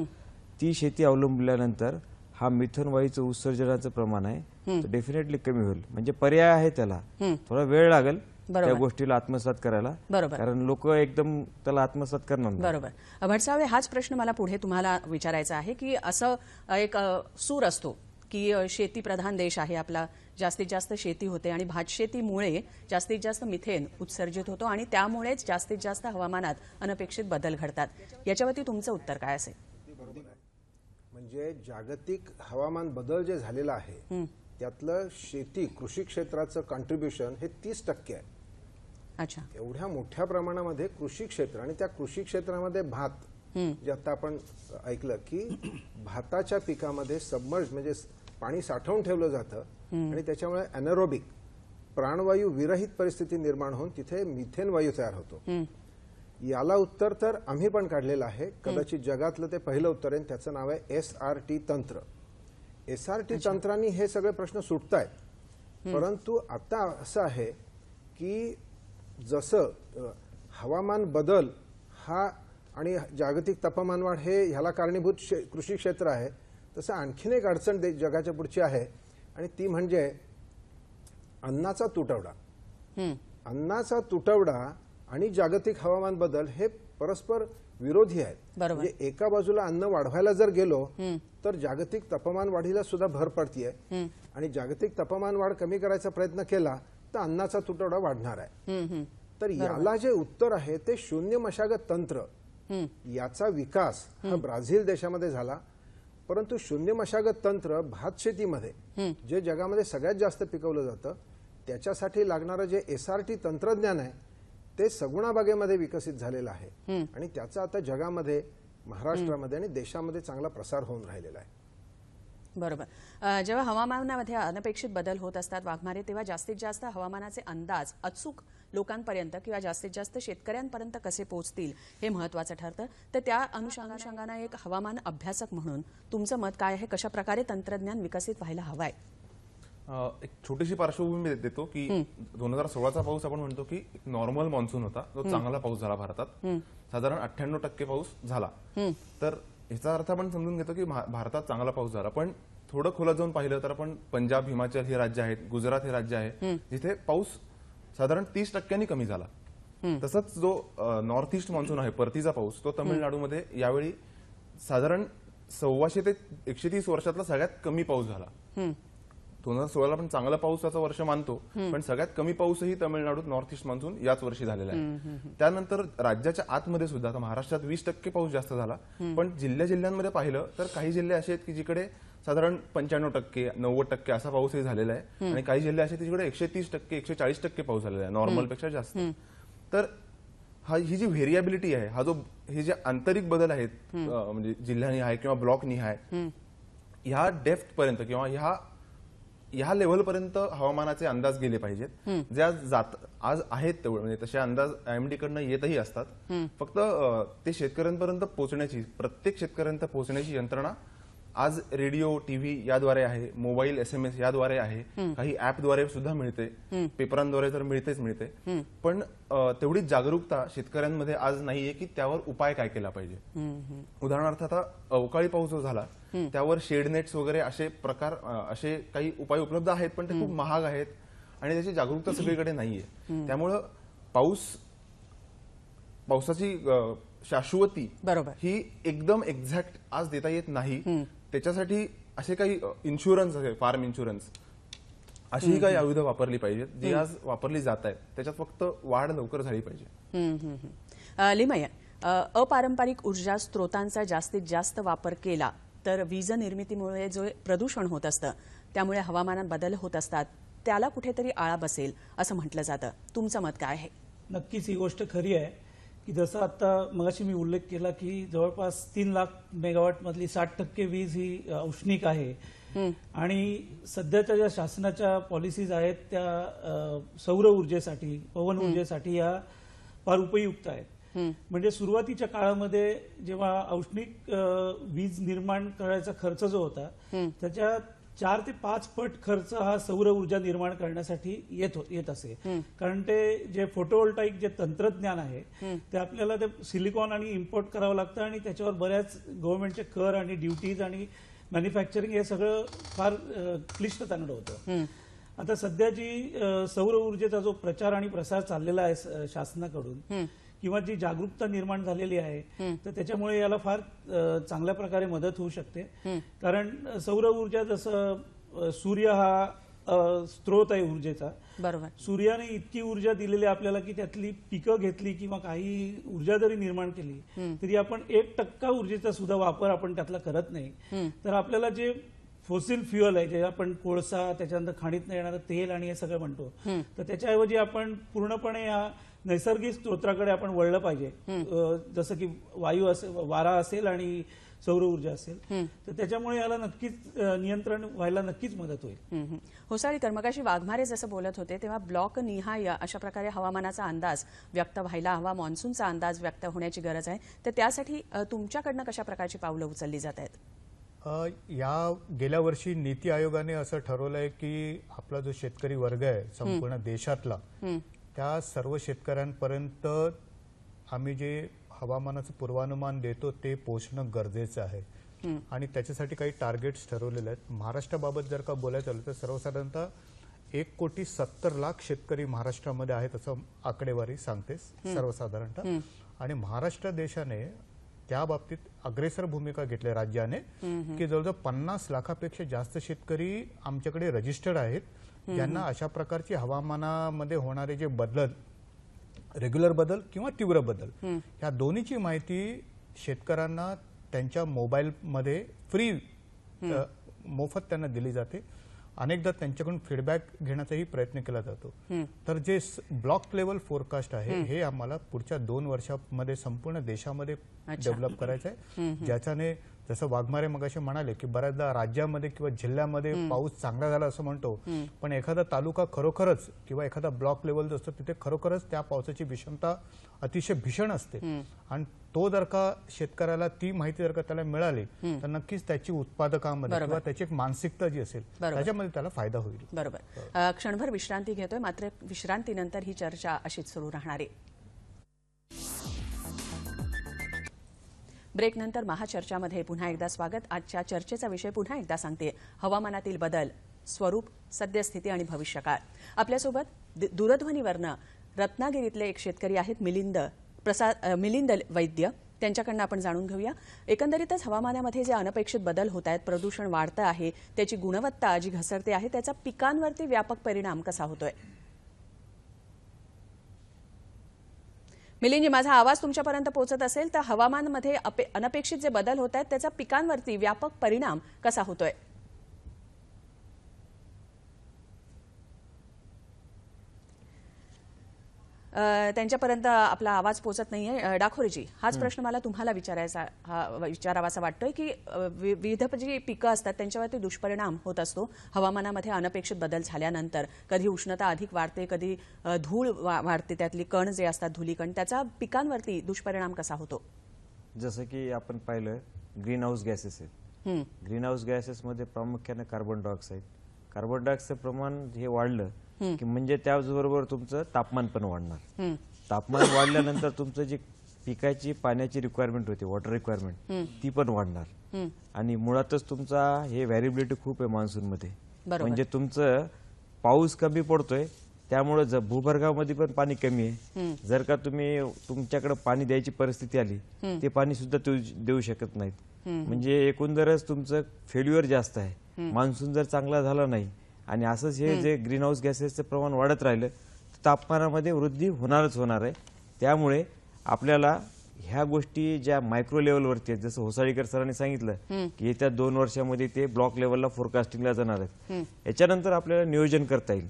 Speaker 4: ती शेती अवलंबल्यानंतर हा मिथेन वायूचं उत्सर्जनाचं प्रमाण आहे डेफिनेटली कमी होईल. म्हणजे पर्याय आहे त्याला, थोडा वेळ लागेल त्या गोष्टीला आत्मसात करायला, कारण लोक एकदम त्याला आत्मसात करणार.
Speaker 1: बरोबर. भटसावळे, हाच प्रश्न मला पुढे तुम्हाला विचारायचा आहे की असं एक सूर असतो की शेती प्रधान देश आहे आपला, जास्तीत जास्त शेती होते आणि भात शेतीमुळे जास्तीत जास्त मिथेन उत्सर्जित होतो आणि त्यामुळेच जास्तीत जास्त हवामानात अनपेक्षित बदल घडतात. याच्यावरती तुमचं उत्तर काय असेल?
Speaker 5: म्हणजे जागतिक हवामान बदल जे झालेला आहे त्यातलं शेती कृषी क्षेत्राचं कॉन्ट्रीब्युशन हे 30% आहे.
Speaker 1: अच्छा.
Speaker 5: एवढ्या मोठ्या प्रमाणामध्ये कृषी क्षेत्र आणि त्या कृषी क्षेत्रामध्ये भात, जे आता आपण ऐकलं की भाताच्या पिकामध्ये सबमर्ज म्हणजे पाणी साठवून ठेवलं जातं आणि त्याच्यामुळे अॅनारोबिक प्राणवायू विरहित परिस्थिती निर्माण होऊन तिथे मिथेन वायू तयार होतो. याला उत्तर तर आम्ही पण काढलेलं आहे, कदाचित जगातलं ते पहिलं उत्तर आहे. त्याचं नाव आहे SRT तंत्र. SRT तंत्रांनी हे सगळे प्रश्न सुटतायत. परंतु आता असं आहे की जसं हवामान बदल हा आणि जागतिक तापमान वाढ हे ह्याला कारणीभूत कृषी क्षेत्र आहे, तसं आणखीन एक अडचण जगाच्या पुढची आहे आणि ती म्हणजे अन्नाचा तुटवडा. अन्नाचा तुटवडा आणि जागतिक हवामान बदल हे परस्पर विरोधी आहेत. म्हणजे एका बाजूला अन्न वाढवायला जर गेलो तर जागतिक तापमान वाढीला सुद्धा भर पडतीये आणि जागतिक तापमान वाढ कमी करायचा प्रयत्न केला तर अन्नाचा तुटवडा वाढणार आहे. तर याला जे उत्तर आहे ते शून्य मशागत तंत्र. याचा विकास हा ब्राझील देशामध्ये झाला, परंतु शून्य मशागत तंत्र भात शेतीमध्ये जे जगामध्ये सगळ्यात जास्त पिकवलं जातं त्याच्यासाठी लागणारं जे SRT तंत्रज्ञान आहे ते सगुणा बागेमध्ये विकसित झालेलं आहे आणि त्याचा आता जगामध्ये, महाराष्ट्रामध्ये आणि देशामध्ये चांगला प्रसार होऊन राहिलेला आहे.
Speaker 1: बरोबर. जेव्हा हवामानामध्ये अनपेक्षित बदल होत असतात वाघमारे, तेव्हा जास्तीत जास्त हवामानाचे अंदाज अचूक लोकांपर्यंत किंवा जास्तीत जास्त शेतकऱ्यांपर्यंत कसे पोहोचतील हे महत्त्वाचं ठरतं. तर त्या अनुषंगानं एक हवामान अभ्यासक म्हणून तुमचं मत काय आहे? कशा प्रकारे तंत्रज्ञान विकसित व्हायला हवं आहे?
Speaker 6: एक छोटीशी पार्श्वभूमी देतो की 2016चा पाऊस आपण म्हणतो की नॉर्मल मान्सून होता, जो चांगला पाऊस झाला भारतात. साधारण 98% पाऊस झाला. तर याचा अर्थ आपण समजून घेतो की भारतात चांगला पाऊस झाला. पण थोडं खोलात जाऊन पाहिलं तर आपण पंजाब, हिमाचल हे राज्य आहेत, गुजरात हे राज्य आहे जिथे पाऊस साधारण 30% कमी झाला. तसंच जो नॉर्थ ईस्ट मान्सून आहे, परतीचा पाऊस, तो तमिळनाडूमध्ये यावेळी साधारण 125 ते 130 वर्षातला सगळ्यात कमी पाऊस झाला. 2016ला पण चांगला पावसाचं वर्ष मानतो, पण सगळ्यात कमी पाऊसही तमिळनाडूत नॉर्थ ईस्ट मान्सून याच वर्षी झालेला आहे. त्यानंतर राज्याच्या आतमध्ये सुद्धा आता महाराष्ट्रात 20% पाऊस जास्त झाला, पण जिल्ह्यांमध्ये पाहिलं तर काही जिल्हे असे आहेत की जिकडे साधारण 95%, 90% असा पाऊसही झालेला आहे आणि काही जिल्हे असे तिकडे 130%, 140% पाऊस झालेला आहे, नॉर्मलपेक्षा जास्त. तर ही जी व्हेरिएबिलिटी आहे, हे जे आंतरिक बदल आहेत म्हणजे जिल्ह्यानिहाय किंवा ब्लॉक निहाय, ह्या डेप्थ पर्यंत किंवा ह्या लेव्हलपर्यंत हवामानाचे अंदाज गेले पाहिजेत. जे आज आहेत तेवढे, म्हणजे तसे अंदाज IMD कडनं येतही असतात. फक्त ते शेतकऱ्यांपर्यंत पोहोचण्याची, प्रत्येक शेतकऱ्यांपर्यंत पोहोचण्याची यंत्रणा आज रेडिओ, टीव्ही याद्वारे आहे, मोबाईल, SMS याद्वारे आहे, काही ऍपद्वारे सुद्धा मिळते, पेपरांद्वारे तर मिळते. पण तेवढी जागरूकता शेतकऱ्यांमध्ये आज नाहीये की त्यावर उपाय काय केला पाहिजे. उदाहरणार्थ आता अवकाळी पाऊस जो झाला त्यावर शेडनेट्स वगैरे असे प्रकार, असे काही उपाय उपलब्ध आहेत, पण ते खूप महाग आहेत आणि त्याची जागरूकता सगळीकडे नाहीये. त्यामुळं पावसाची शाश्वती
Speaker 1: बरोबर.
Speaker 6: ही एकदम एक्झॅक्ट आज देता येत नाही. त्याच्यासाठी असे काही इन्शुरन्स आहे, फार्म इन्शुरन्स, अशी काही आयुध वापरली पाहिजेत जी आज वापरली जात आहेत. त्याच्यात फक्त वाढ लवकर झाली पाहिजे.
Speaker 1: लिमया, अपारंपरिक ऊर्जा स्रोतांचा जास्तीत जास्त वापर केला तर वीज निर्मितीमुळे जो प्रदूषण होत असतं त्यामुळे हवामानात बदल होत असतात, त्याला कुठेतरी आळा बसेल असं म्हटलं जातं. तुमचं मत काय आहे?
Speaker 7: नक्कीच ही गोष्ट खरी आहे की जसं आता मगाशी मी उल्लेख केला की जवळपास 3 लाख मेगावॉट मधली 60% वीज ही औष्णिक आहे आणि सध्याच्या ज्या शासनाच्या पॉलिसीज आहेत त्या सौर ऊर्जेसाठी, पवन ऊर्जेसाठी या फार उपयुक्त आहेत. म्हणजे सुरुवातीच्या काळामध्ये जेव्हा औष्णिक वीज निर्माण करायचा खर्च जो होता त्याच्या 4 ते 5 पट खर्च हा सौर ऊर्जा निर्माण करण्यासाठी येत असे. कारण ते जे फोटोव्होल्टाईक जे तंत्रज्ञान आहे ते आपल्याला ते सिलिकॉन आणि इम्पोर्ट करावं लागतं आणि त्याच्यावर बऱ्याच गव्हर्नमेंटचे कर आणि ड्युटीज आणि मॅन्युफॅक्चरिंग हे सगळं फार क्लिष्ट तांगडं होतं. आता सध्या जी सौर ऊर्जेचा जो प्रचार आणि प्रसार चाललेला आहे शासनाकडून किंवा जी जागरूकता निर्माण झालेली आहे तर त्याच्यामुळे याला फार चांगल्या प्रकारे मदत होऊ शकते. कारण सौर ऊर्जा जसं सूर्य हा स्रोत आहे ऊर्जेचा,
Speaker 1: बरोबर,
Speaker 7: सूर्याने इतकी ऊर्जा दिलेली आपल्याला की त्यातली पिकं घेतली किंवा काही ऊर्जा जरी निर्माण केली तरी आपण 1% ऊर्जेचा सुद्धा वापर आपण त्यातला करत नाही. तर आपल्याला जे फॉसिल फ्युअल आहे, जे आपण कोळसा, त्याच्यानंतर खाणीतनं येणारं तेल आणि हे सगळं म्हणतो, तर त्याच्याऐवजी आपण पूर्णपणे या नैसर्गिक स्त्रोताकडे आपण वळलं पाहिजे. जसं की वायू असेल, वारा असेल आणि सौर ऊर्जा असेल, तर त्याच्यामुळे याला नक्कीच नियंत्रण व्हायला नक्कीच मदत होईल.
Speaker 1: होसाळीकर, मगाशी वाघमारे जसं बोलत होते तेव्हा ब्लॉक निहाय अशा प्रकारे हवामानाचा अंदाज व्यक्त व्हायला हवा, मान्सूनचा अंदाज व्यक्त होण्याची गरज आहे. तर त्यासाठी तुमच्याकडनं कशा प्रकारची पावलं उचलली जात आहेत?
Speaker 2: या गेल्या वर्षी नीती आयोगाने असं ठरवलंय की आपला जो शेतकरी वर्ग आहे संपूर्ण देशातला, त्या सर्व शेतकऱ्यांपर्यंत आम्ही जे हवामानाचं पूर्वानुमान देतो ते पोहोचणं गरजेचं आहे आणि त्याच्यासाठी काही टार्गेट्स ठरवलेले आहेत. महाराष्ट्राबाबत जर का बोलायचं झालं तर सर्वसाधारणतः 1,70,00,000 शेतकरी महाराष्ट्रामध्ये आहेत असं आकडेवारी सांगते सर्वसाधारणतः. आणि महाराष्ट्र देशाने त्या बाबतीत अग्रेसर भूमिका घेतली राज्याने की जवळजवळ 50 लाखापेक्षा जास्त शेतकरी आमच्याकडे रजिस्टर्ड आहेत, ज्यांना अशा प्रकारची हवामानामध्ये होणारे जे बदल, रेग्युलर बदल किंवा तीव्र बदल, ह्या दोन्हीची माहिती शेतकऱ्यांना त्यांच्या मोबाईलमध्ये फ्री मोफत त्यांना दिली जाते. अनेकदा त्यांच्याकडून फीडबॅक घेण्याचाही प्रयत्न केला जातो. तर जे ब्लॉक लेवल फोरकास्ट आहे हे आम्हाला पुढच्या 2 वर्षांमध्ये संपूर्ण देशामध्ये डेव्हलप करायचं आहे, ज्याच्याने जसं वाघमारे मगाशी म्हणाले की बऱ्याचदा राज्यामध्ये किंवा जिल्ह्यामध्ये पाऊस चांगला झाला असं म्हणतो, पण एखादा तालुका खरोखरच किंवा एखादा ब्लॉक लेवल जो असतो तिथे खरोखरच त्या पावसाची विषमता अतिशय भीषण असते आणि तो जर का शेतकऱ्याला ती माहिती जर का त्याला मिळाली तर नक्कीच त्याची उत्पादकामध्ये किंवा त्याची एक मानसिकता जी असेल त्याच्यामध्ये त्याला फायदा होईल.
Speaker 1: बरोबर. क्षणभर विश्रांती घेतोय, मात्र विश्रांतीनंतर ही चर्चा अशीच सुरू राहणार आहे. ब्रेकनंतर महाचर्चामध्ये पुन्हा एकदा स्वागत. आजच्या चर्चेचा विषय पुन्हा एकदा सांगते, हवामानातील बदल, स्वरूप, सद्यस्थिती आणि भविष्यकाळ. आपल्यासोबत दूरध्वनीवरनं रत्नागिरीतले एक शेतकरी आहेत, मिलिंद वैद्य. त्यांच्याकडनं आपण जाणून घेऊया एकंदरीतच हवामानामध्ये जे अनपेक्षित बदल होत आहेत, प्रदूषण वाढतं आहे, त्याची गुणवत्ता जी घसरते आहे, त्याचा पिकांवरती व्यापक परिणाम कसा होतोय. मिलिंदजी, माझा आवाज तुमच्यापर्यंत पोहोचत असेल तर हवामानामध्ये अनपेक्षित जे बदल होत आहेत त्याचा पिकांवरती व्यापक परिणाम कसा होतोय. त्यांच्यापर्यंत आपला आवाज पोहोचत नाहीये. डाखोरेजी, हाच प्रश्न मला तुम्हाला विचारावासा वाटतोय की विविध जी पिकं असतात त्यांच्यावरती दुष्परिणाम होत असतो हवामानामध्ये अनपेक्षित बदल झाल्यानंतर. कधी उष्णता अधिक वाढते, कधी धूळ वाढते, त्यातली कण जे असतात धुलीकण, त्याचा पिकांवरती दुष्परिणाम कसा होतो.
Speaker 4: जसं की आपण पाहिलं ग्रीन हाऊस गॅसेस आहेत. ग्रीन हाऊस गॅसेस मध्ये प्रामुख्याने कार्बन डायऑक्साईड प्रमाण हे वाढलं की म्हणजे त्याचबरोबर तुमचं तापमान पण वाढणार. तापमान वाढल्यानंतर तुमचं जी पिकाची पाण्याची रिक्वायरमेंट होती, वॉटर रिक्वायरमेंट, ती पण वाढणार. आणि मुळातच तुमचा हे व्हॅरिबिलिटी खूप आहे मान्सून मध्ये. म्हणजे तुमचं पाऊस कमी पडतोय त्यामुळे भूगर्भामध्ये पण पाणी कमी आहे. जर का तुम्ही तुमच्याकडे पाणी द्यायची परिस्थिती आली ते पाणी सुद्धा देऊ शकत नाहीत. म्हणजे एकंदरच तुमचं फेल्युअर जास्त आहे. मान्सून जर चांगला झाला नाही आणि असंच हे जे ग्रीन हाऊस गॅसेसचं प्रमाण वाढत राहिलं तर तापमानामध्ये वृद्धी होणारच होणार आहे. त्यामुळे आपल्याला ह्या गोष्टी ज्या मायक्रो लेवलवरती आहेत, जसं होसाळीकर सरांनी सांगितलं की येत्या 2 वर्षामध्ये ते ब्लॉक लेवलला फोरकास्टिंगला जाणार आहेत. याच्यानंतर आपल्याला नियोजन करता येईल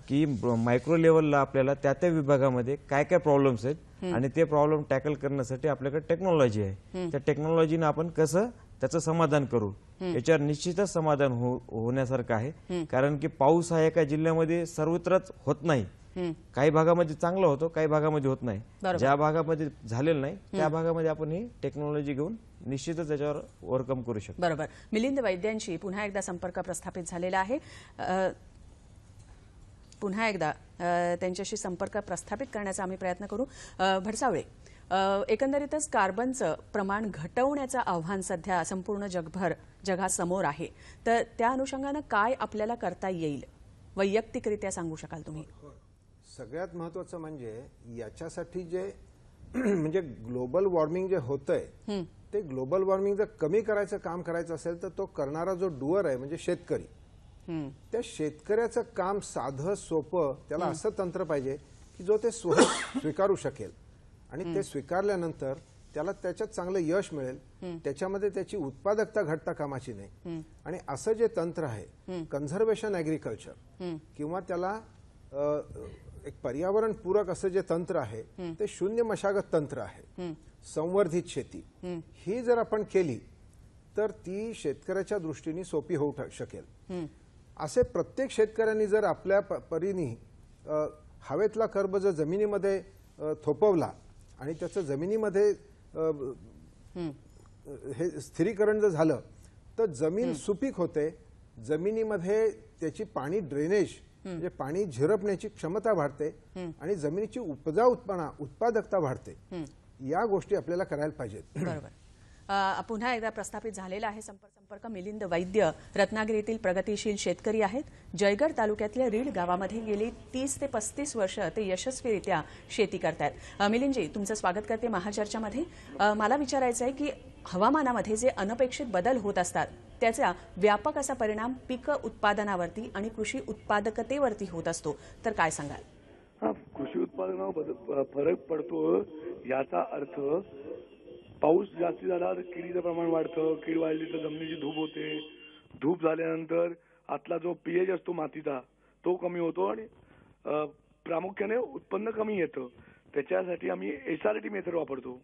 Speaker 4: की मायक्रो लेवलला आपल्याला त्या विभागामध्ये काय काय प्रॉब्लेम्स आहेत आणि ते प्रॉब्लेम टॅकल करण्यासाठी आपल्याकडे टेक्नॉलॉजी आहे. त्या टेक्नॉलॉजीनं आपण कसं त्याचं समाधान करू, याच्यावर निश्चितच समाधान होण्यासारखं आहे. कारण की पाऊस हा एका जिल्ह्यामध्ये सर्वत्रच होत नाही. काही भागामध्ये चांगला होतो, काही भागामध्ये होत नाही. ज्या भागामध्ये झालेलं नाही त्या भागामध्ये आपण ही टेक्नॉलॉजी घेऊन निश्चितच त्याच्यावर ओव्हरकम करू शकतो.
Speaker 1: बरोबर. मिलिंद वैद्यांशी पुन्हा एकदा संपर्क प्रस्थापित झालेला आहे. पुन्हा एकदा त्यांच्याशी संपर्क प्रस्थापित करण्याचा आम्ही प्रयत्न करू. भडसावळे, एकंदरीतच कार्बनचं प्रमाण घटवण्याचं आव्हान सध्या संपूर्ण जगासमोर आहे. तर त्या अनुषंगानं काय आपल्याला करता येईल वैयक्तिकरित्या सांगू शकाल तुम्ही?
Speaker 5: सगळ्यात महत्त्वाचं म्हणजे याच्यासाठी जे म्हणजे ग्लोबल वॉर्मिंग जे होतंय ते ग्लोबल वॉर्मिंग जर कमी करायचं काम करायचं असेल तर तो करणारा जो डुअर आहे म्हणजे शेतकरी, त्या शेतकऱ्याचं काम साधं सोपं, त्याला असं तंत्र पाहिजे की जो ते स्वीकारू शकेल आणि ते स्वीकारल्यानंतर त्याला त्याच्यात चांगलं यश मिळेल. त्याच्यामध्ये त्याची उत्पादकता घटता कामाची नाही. आणि असं जे तंत्र आहे कन्झर्वेशन ॲग्रिकल्चर किंवा त्याला एक पर्यावरण पूरक असं जे तंत्र आहे ते शून्य मशागत तंत्र आहे, संवर्धित शेती, ही जर आपण केली तर ती शेतकऱ्याच्या दृष्टीने सोपी होऊ शकेल. असे प्रत्येक शेतकऱ्यांनी जर आपल्या परीने हवेतला कर्ब जर जमिनीमध्ये थोपवला आणि त्याचं जमिनीमध्ये हे स्थिरीकरण जर झालं तर जमीन सुपीक होते. जमिनीमध्ये त्याची पाणी ड्रेनेज म्हणजे पाणी झिरपण्याची क्षमता वाढते आणि जमिनीची उत्पादकता वाढते. या गोष्टी आपल्याला करायला पाहिजेत.
Speaker 1: बरोबर. पुन्हा एकदा प्रस्थापित झालेला आहे संपर्क. मिलिंद वैद्य रत्नागिरीतील प्रगतिशील शेतकरी आहेत. जयगड तालुक्यातल्या रीड गावामध्ये गेली 30 ते 35 वर्ष ते यशस्वीरित्या शेती करतात. मिलिंदजी, तुमचं स्वागत करते महाचर्चामध्ये. मला विचारायचं आहे की हवामानामध्ये जे अनपेक्षित बदल होत असतात त्याचा व्यापक असा परिणाम पीक उत्पादनावरती आणि कृषी उत्पादकतेवरती होत असतो, तर काय सांगाल?
Speaker 8: कृषी उत्पादनावर फरक पडतो. याचा अर्थ पाऊस जास्ती झाला तर किडीचं प्रमाण वाढतं. कीड वाढली तर जमिनीची धूप होते. धूप झाल्यानंतर आतला जो पीएच असतो मातीचा तो कमी होतो आणि प्रामुख्याने उत्पन्न कमी येतं. त्याच्यासाठी आम्ही एसआरटी मेथड वापरतो.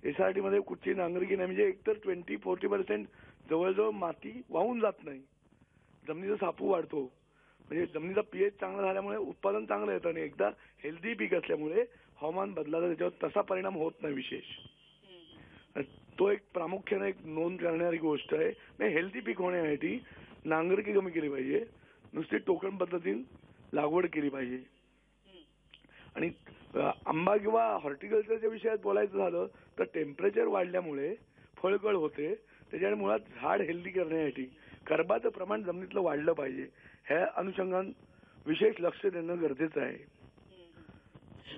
Speaker 8: एसआरटी मध्ये कुठची नांगरकी नाही, म्हणजे एकतर 20-40% जवळजवळ माती वाहून जात नाही. जमिनीचा सापू वाढतो. म्हणजे जमिनीचा पीएच चांगला झाल्यामुळे उत्पादन चांगलं येतं आणि एकदा हेल्दी पीक असल्यामुळे हवामान बदलाचा त्याच्यावर तसा परिणाम होत नाही विशेष. तो एक प्रामुख्याने एक नोंद करणारी गोष्ट आहे. नाही, हेल्दी पीक होण्यासाठी नांगरकी कमी केली पाहिजे. नुसती टोकन पद्धतीने लागवड केली पाहिजे. आणि आंबा किंवा हॉर्टिकल्चरच्या विषयात बोलायचं झालं तर टेम्परेचर वाढल्यामुळे फळगळ होते. त्याच्यामुळे मुळात झाड हेल्दी करण्यासाठी कर्बाचं प्रमाण जमिनीतलं वाढलं पाहिजे. ह्या अनुषंगाने विशेष लक्ष देणं गरजेचं आहे.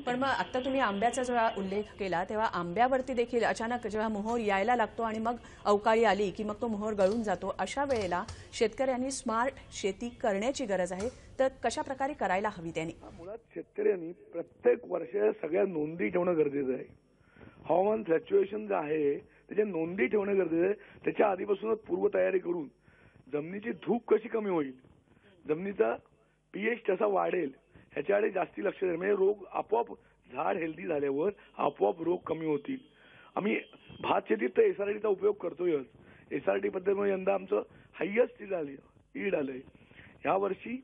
Speaker 1: पण मग आता तुम्ही आंब्याचा जेव्हा उल्लेख केला तेव्हा आंब्यावरती देखील अचानक जेव्हा मोहोर यायला लागतो आणि मग अवकाळी आली की मग तो मोहोर गळून जातो, अशा वेळेला शेतकऱ्यांनी स्मार्ट शेती करण्याची गरज आहे. तर कशा प्रकारे करायला हवी त्यांनी?
Speaker 8: मुळात शेतकऱ्यांनी प्रत्येक वर्षी सगळ्या नोंदी ठेवणं गरजेचं आहे. हवामान फ्लक्च्युएशन जे आहे त्याच्या नोंदी ठेवणं गरजेचं आहे. त्याच्या आधीपासूनच पूर्वतयारी करून जमिनीची धूप कशी कमी होईल, जमिनीचा पीएच कसा वाढेल ह्याच्याकडे जास्ती लक्ष द्यायला, म्हणजे रोग आपोआप झाड हेल्दी झाल्यावर आपोआप रोग कमी होतील. आम्ही भात शेतीत तर एसआरटीचा उपयोग करतोयच. एसआरटी पद्धतीमुळे यंदा आमचं हायएस्ट ईल्ड आलंय. ह्या वर्षी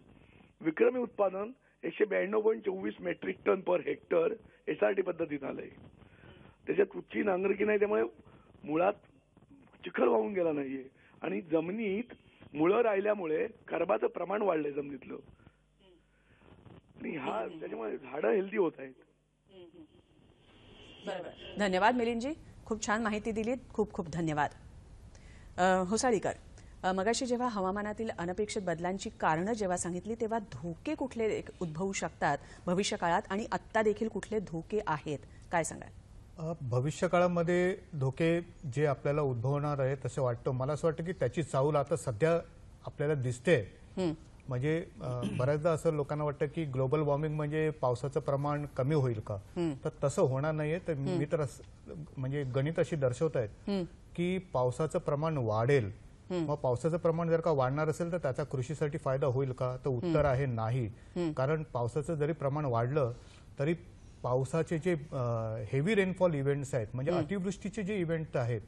Speaker 8: विक्रमी उत्पादन 192.24 metric ton per hectare SRT पद्धतीत आलंय. त्याच्यात कुठची नांगरकी नाही, त्यामुळे मुळात चिखल वाहून गेला नाहीये आणि जमिनीत मुळं राहिल्यामुळे कर्बाचं प्रमाण वाढलंय जमिनीतलं आणि त्याच्यामुळे झाडं हेल्दी होत आहेत.
Speaker 1: धन्यवाद मिलिंदजी, खूप छान माहिती दिलीत. खूप खूप धन्यवाद. होसाळीकर, मगाशी जेव्हा हवामानातील अनपेक्षित बदलांची कारणं जेव्हा सांगितली तेव्हा धोके कुठले उद्भवू शकतात भविष्य काळात आणि आत्ता देखील कुठले धोके आहेत काय सांगाल?
Speaker 2: भविष्य काळामध्ये धोके जे आपल्याला उद्भवणार आहेत असं वाटतं. मला असं वाटतं की त्याची चाहूल आता सध्या आपल्याला दिसते. म्हणजे बऱ्याचदा असं लोकांना वाटतं की ग्लोबल वॉर्मिंग म्हणजे पावसाचं प्रमाण कमी होईल का, तर तसं होणार नाहीये. तर मी तर म्हणजे गणित अशी दर्शवत आहेत की पावसाचं प्रमाण वाढेल. मग पावसाचं प्रमाण जर का वाढणार असेल तर त्याचा कृषीसाठी फायदा होईल का, तर उत्तर आहे नाही. कारण पावसाचं जरी प्रमाण वाढलं तरी पावसाचे जे हेवी रेनफॉल इव्हेंट्स आहेत म्हणजे अतिवृष्टीचे जे इव्हेंट आहेत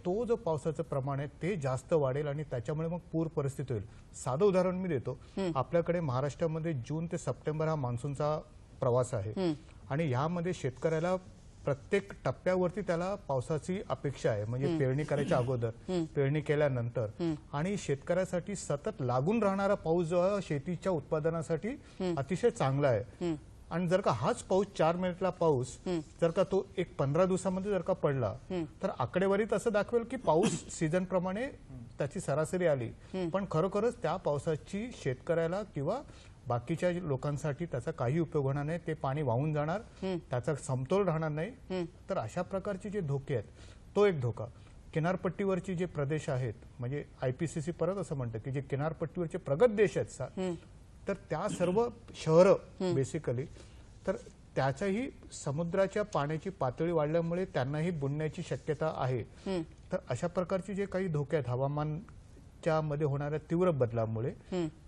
Speaker 2: तो जो पावसाचं प्रमाण आहे ते जास्त वाढेल आणि त्याच्यामुळे मग पूर परिस्थिती होईल. साधं उदाहरण मी देतो. आपल्याकडे महाराष्ट्रामध्ये जून ते सप्टेंबर हा मान्सूनचा प्रवास आहे आणि यामध्ये शेतकऱ्याला प्रत्येक टप्प्यावरती त्याला पावसाची अपेक्षा आहे. म्हणजे पेरणी करायच्या अगोदर, पेरणी केल्यानंतर आणि शेतकऱ्यासाठी सतत लागून राहणारा पाऊस जो आहे शेतीच्या उत्पादनासाठी अतिशय चांगला आहे. आणि जर का हाच पाऊस 4 महिन्यातला पाऊस जर का तो एक 15 दिवसामध्ये जर का पडला तर आकडेवारीत असं दाखवेल की पाऊस सीझन प्रमाणे त्याची सरासरी आली, पण खरोखरच त्या पावसाची शेतकऱ्याला किंवा बाकीच्या लोकांसाठी त्याचा काही उपयोग होणार नाही. ते पाणी वाहून जाणार, त्याचा समतोल राहणार नाही. तर अशा प्रकारचे जे धोके आहेत तो एक धोका. किनारपट्टीवरचे जे प्रदेश आहेत म्हणजे IPCC परत असं म्हणतं की जे किनारपट्टीवरचे प्रगत देश आहेत तर त्या सर्व शहरं बेसिकली तर त्याच्याही समुद्राच्या पाण्याची पातळी वाढल्यामुळे त्यांनाही बुडण्याची शक्यता आहे. तर अशा प्रकारचे जे काही धोके आहेत हवामानच्या मध्ये होणाऱ्या तीव्र बदलामुळे,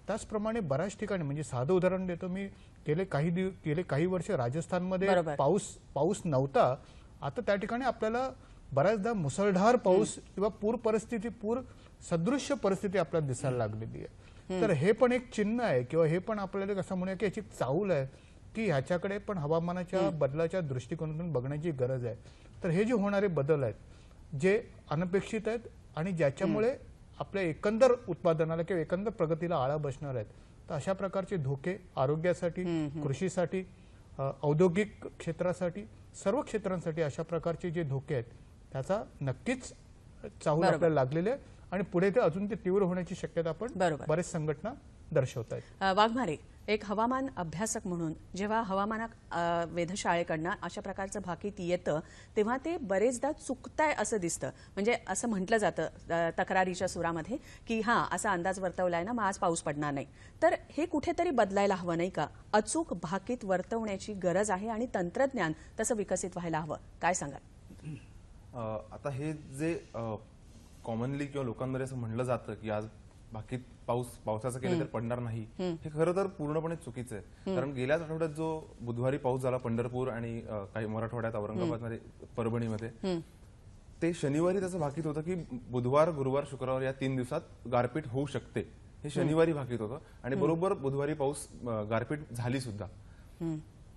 Speaker 2: त्याचप्रमाणे बऱ्याच ठिकाणी म्हणजे साधं उदाहरण देतो मी, गेले काही वर्ष राजस्थानमध्ये पाऊस नव्हता. आता त्या ठिकाणी आपल्याला बऱ्याचदा मुसळधार पाऊस किंवा पूर सदृश्य परिस्थिती आपल्याला दिसायला लागलेली आहे. तर हे पण एक चिन्ह आहे किंवा हे पण आपल्याला कसं म्हणूया की याची चाहूल आहे की ह्याच्याकडे पण हवामानाच्या बदलाच्या दृष्टिकोनातून बघण्याची गरज आहे. तर हे जे होणारे बदल आहेत जे अनपेक्षित आहेत आणि ज्याच्यामुळे आपल्या एकंदर उत्पादनाला किंवा एकंदर प्रगतीला आळा बसणार आहेत. तर अशा प्रकारचे धोके आरोग्यासाठी, कृषीसाठी, औद्योगिक क्षेत्रासाठी, सर्व क्षेत्रांसाठी अशा प्रकारचे जे धोके आहेत त्याचा नक्कीच चाहूल आपल्याला लागलेले आहे आणि पुढे ते अजून ते तीव्र होण्याची शक्यता आपण बरेच संघटना दर्शवत आहेत.
Speaker 1: वाघमारे, एक हवामान अभ्यासक म्हणून जेव्हा हवामान वेधशाळेकडनं अशा प्रकारचं भाकीत येतं तेव्हा ते बरेचदा चुकताय असं दिसतं. म्हणजे असं म्हटलं जातं तक्रारीच्या सुरामध्ये की असा अंदाज वर्तवलाय ना, मग आज पाऊस पडणार नाही. तर हे कुठेतरी बदलायला हवं नाही का? अचूक भाकीत वर्तवण्याची गरज आहे आणि तंत्रज्ञान तसं विकसित व्हायला हवं. काय सांगाल?
Speaker 6: आता हे जे कॉमनली किंवा लोकांमध्ये असं म्हणलं जातं की आज बाकी पावसाचं केलं तर पडणार नाही, हे खरं तर पूर्णपणे चुकीचं आहे. कारण गेल्याच आठवड्यात जो बुधवारी पाऊस झाला पंढरपूर आणि काही मराठवाड्यात, औरंगाबादमध्ये, परभणीमध्ये, ते शनिवारी त्याचं भाकीत होतं की बुधवार, गुरुवार, शुक्रवार या 3 दिवसात गारपीट होऊ शकते. हे शनिवारी भाकीत होतं आणि बरोबर बुधवारी पाऊस गारपीट झाली सुद्धा.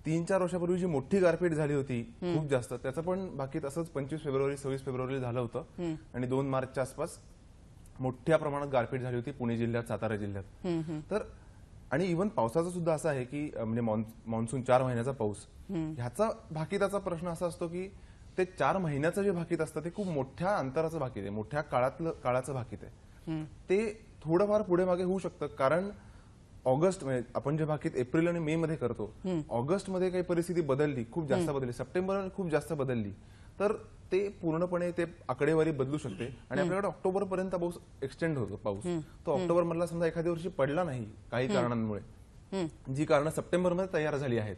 Speaker 6: 3-4 वर्षापूर्वी जी मोठी गारपीट झाली होती खूप जास्त, त्याचं पण भाकीत असंच 25 फेब्रुवारी 26 फेब्रुवारी झालं होतं आणि 2 मार्चच्या आसपास मोठ्या प्रमाणात गारपीट झाली होती पुणे जिल्ह्यात, सातारा जिल्ह्यात. तर आणि इव्हन पावसाचं सुद्धा असं आहे की म्हणजे मान्सून 4 महिन्याचा पाऊस, ह्याचा भाकीताचा प्रश्न असा असतो की ते 4 महिन्याचं जे भाकीत असतं ते खूप मोठ्या अंतराचं भाकीत आहे, मोठ्या काळाचं भाकीत आहे. ते थोडंफार पुढे मागे होऊ शकतं कारण ऑगस्ट म्हणजे आपण जे भाकीत एप्रिल आणि मे मध्ये करतो, ऑगस्ट मध्ये काही परिस्थिती बदलली, खूप जास्त बदलली, सप्टेंबर खूप जास्त बदलली, तर ते पूर्णपणे ते आकडेवारी बदलू शकते आणि आपल्याकडे ऑक्टोबर पर्यंत पाऊस एक्सटेंड होतो. पाऊस तो ऑक्टोबर मधला समजा एखाद्या वर्षी पडला नाही काही कारणांमुळे, जी कारणं सप्टेंबरमध्ये तयार झाली आहेत,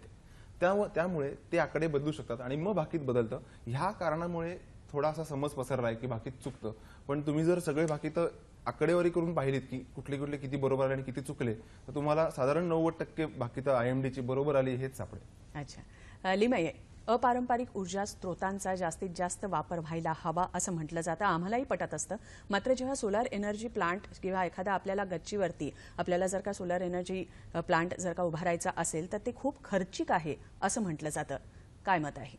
Speaker 6: त्यामुळे ते आकडे बदलू शकतात आणि मग भाकीत बदलतं. ह्या कारणामुळे थोडासा समज पसरला आहे की भाकीत चुकतं. पण तुम्ही जर सगळे भाकीत आकडेवारी करून पाहिलीत की कुठले किती बरोबर आले आणि किती चुकले, तर तुम्हाला साधारण 90% भाकीत IMDची बरोबर आली हेच सापडेल.
Speaker 1: अच्छा, लिमये, अपारंपरिक ऊर्जा स्रोतांचा जास्तीत जास्त वापर व्हायला हवा असं म्हटलं जातं, आम्हालाही पटत असतं. मात्र जेव्हा सोलार एनर्जी प्लांट किंवा एखादा आपल्याला गच्चीवरती आपल्याला जर का सोलार एनर्जी प्लांट जर का उभारायचा असेल तर ते खूप खर्चिक आहे असं म्हटलं जातं. काय मत आहे?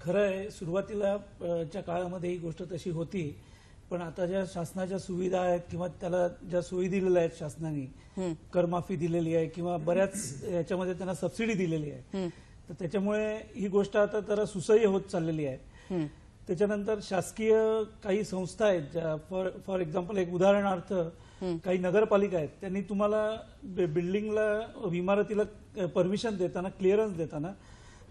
Speaker 7: खरं आहे, सुरुवातीला च्या काळामध्ये ही गोष्ट तशी होती, पण आता ज्या शासनाच्या सुविधा आहेत किंवा त्याला ज्या सोयी दिलेल्या आहेत शासनाने, करमाफी दिलेली आहे किंवा बऱ्याच याच्यामध्ये त्यांना सबसिडी दिलेली आहे, तर त्याच्यामुळे ही गोष्ट आता जरा सुसह्य होत चाललेली आहे. त्याच्यानंतर शासकीय काही संस्था आहेत ज्या फॉर एक्झाम्पल एक उदाहरणार्थ काही नगरपालिका आहेत, त्यांनी तुम्हाला बिल्डिंगला इमारतीला परमिशन देताना क्लिअरन्स देताना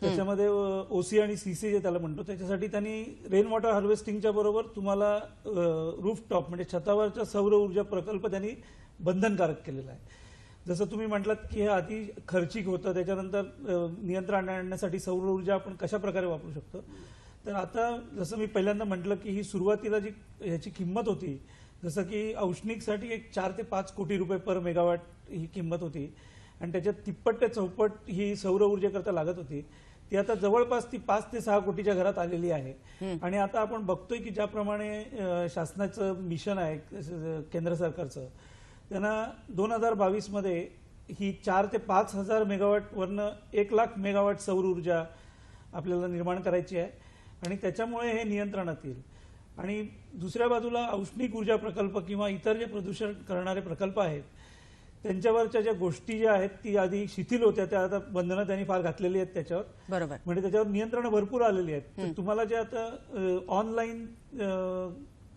Speaker 7: त्याच्यामध्ये ओसी आणि सीसी जे त्याला म्हणतो त्याच्यासाठी त्यांनी रेन वॉटर हार्वेस्टिंगच्या बरोबर तुम्हाला रूफटॉप म्हणजे छतावरचा सौर ऊर्जा प्रकल्प त्यांनी बंधनकारक केलेला आहे. जसं तुम्ही म्हटलात की हे अति खर्चिक होतं, त्याच्यानंतर नियंत्रण आणण्यासाठी सौर ऊर्जा आपण कशा प्रकारे वापरू शकतो. तर आता जसं मी पहिल्यांदा म्हटलं की ही सुरुवातीला जी ह्याची किंमत होती, जसं की औष्णिकसाठी एक 4 ते 5 कोटी रुपये पर मेगावॅट ही किंमत होती आणि त्याच्यात तिप्पट ते चौपट ही सौर ऊर्जेकरता लागत होती, ती आता जवळपास ती 5 ते 6 कोटीच्या घरात आलेली आहे. आणि आता आपण बघतोय की ज्याप्रमाणे शासनाचं मिशन आहे केंद्र सरकारचं, त्यांना 2022 मध्ये ही 4 ते 5 हजार मेगावॅट वरनं 1 लाख मेगावॅट सौर ऊर्जा आपल्याला निर्माण करायची आहे आणि त्याच्यामुळे हे नियंत्रणात येईल. आणि दुसऱ्या बाजूला औष्णिक ऊर्जा प्रकल्प किंवा इतर जे प्रदूषण करणारे प्रकल्प आहेत त्यांच्यावरच्या ज्या गोष्टी ज्या आहेत ती आधी शिथिल होत्या, त्या आता बंधनं त्यांनी फार घातलेली आहेत त्याच्यावर.
Speaker 1: बरोबर.
Speaker 7: म्हणजे त्याच्यावर नियंत्रण भरपूर आलेली आहेत. तर तुम्हाला जे आता ऑनलाईन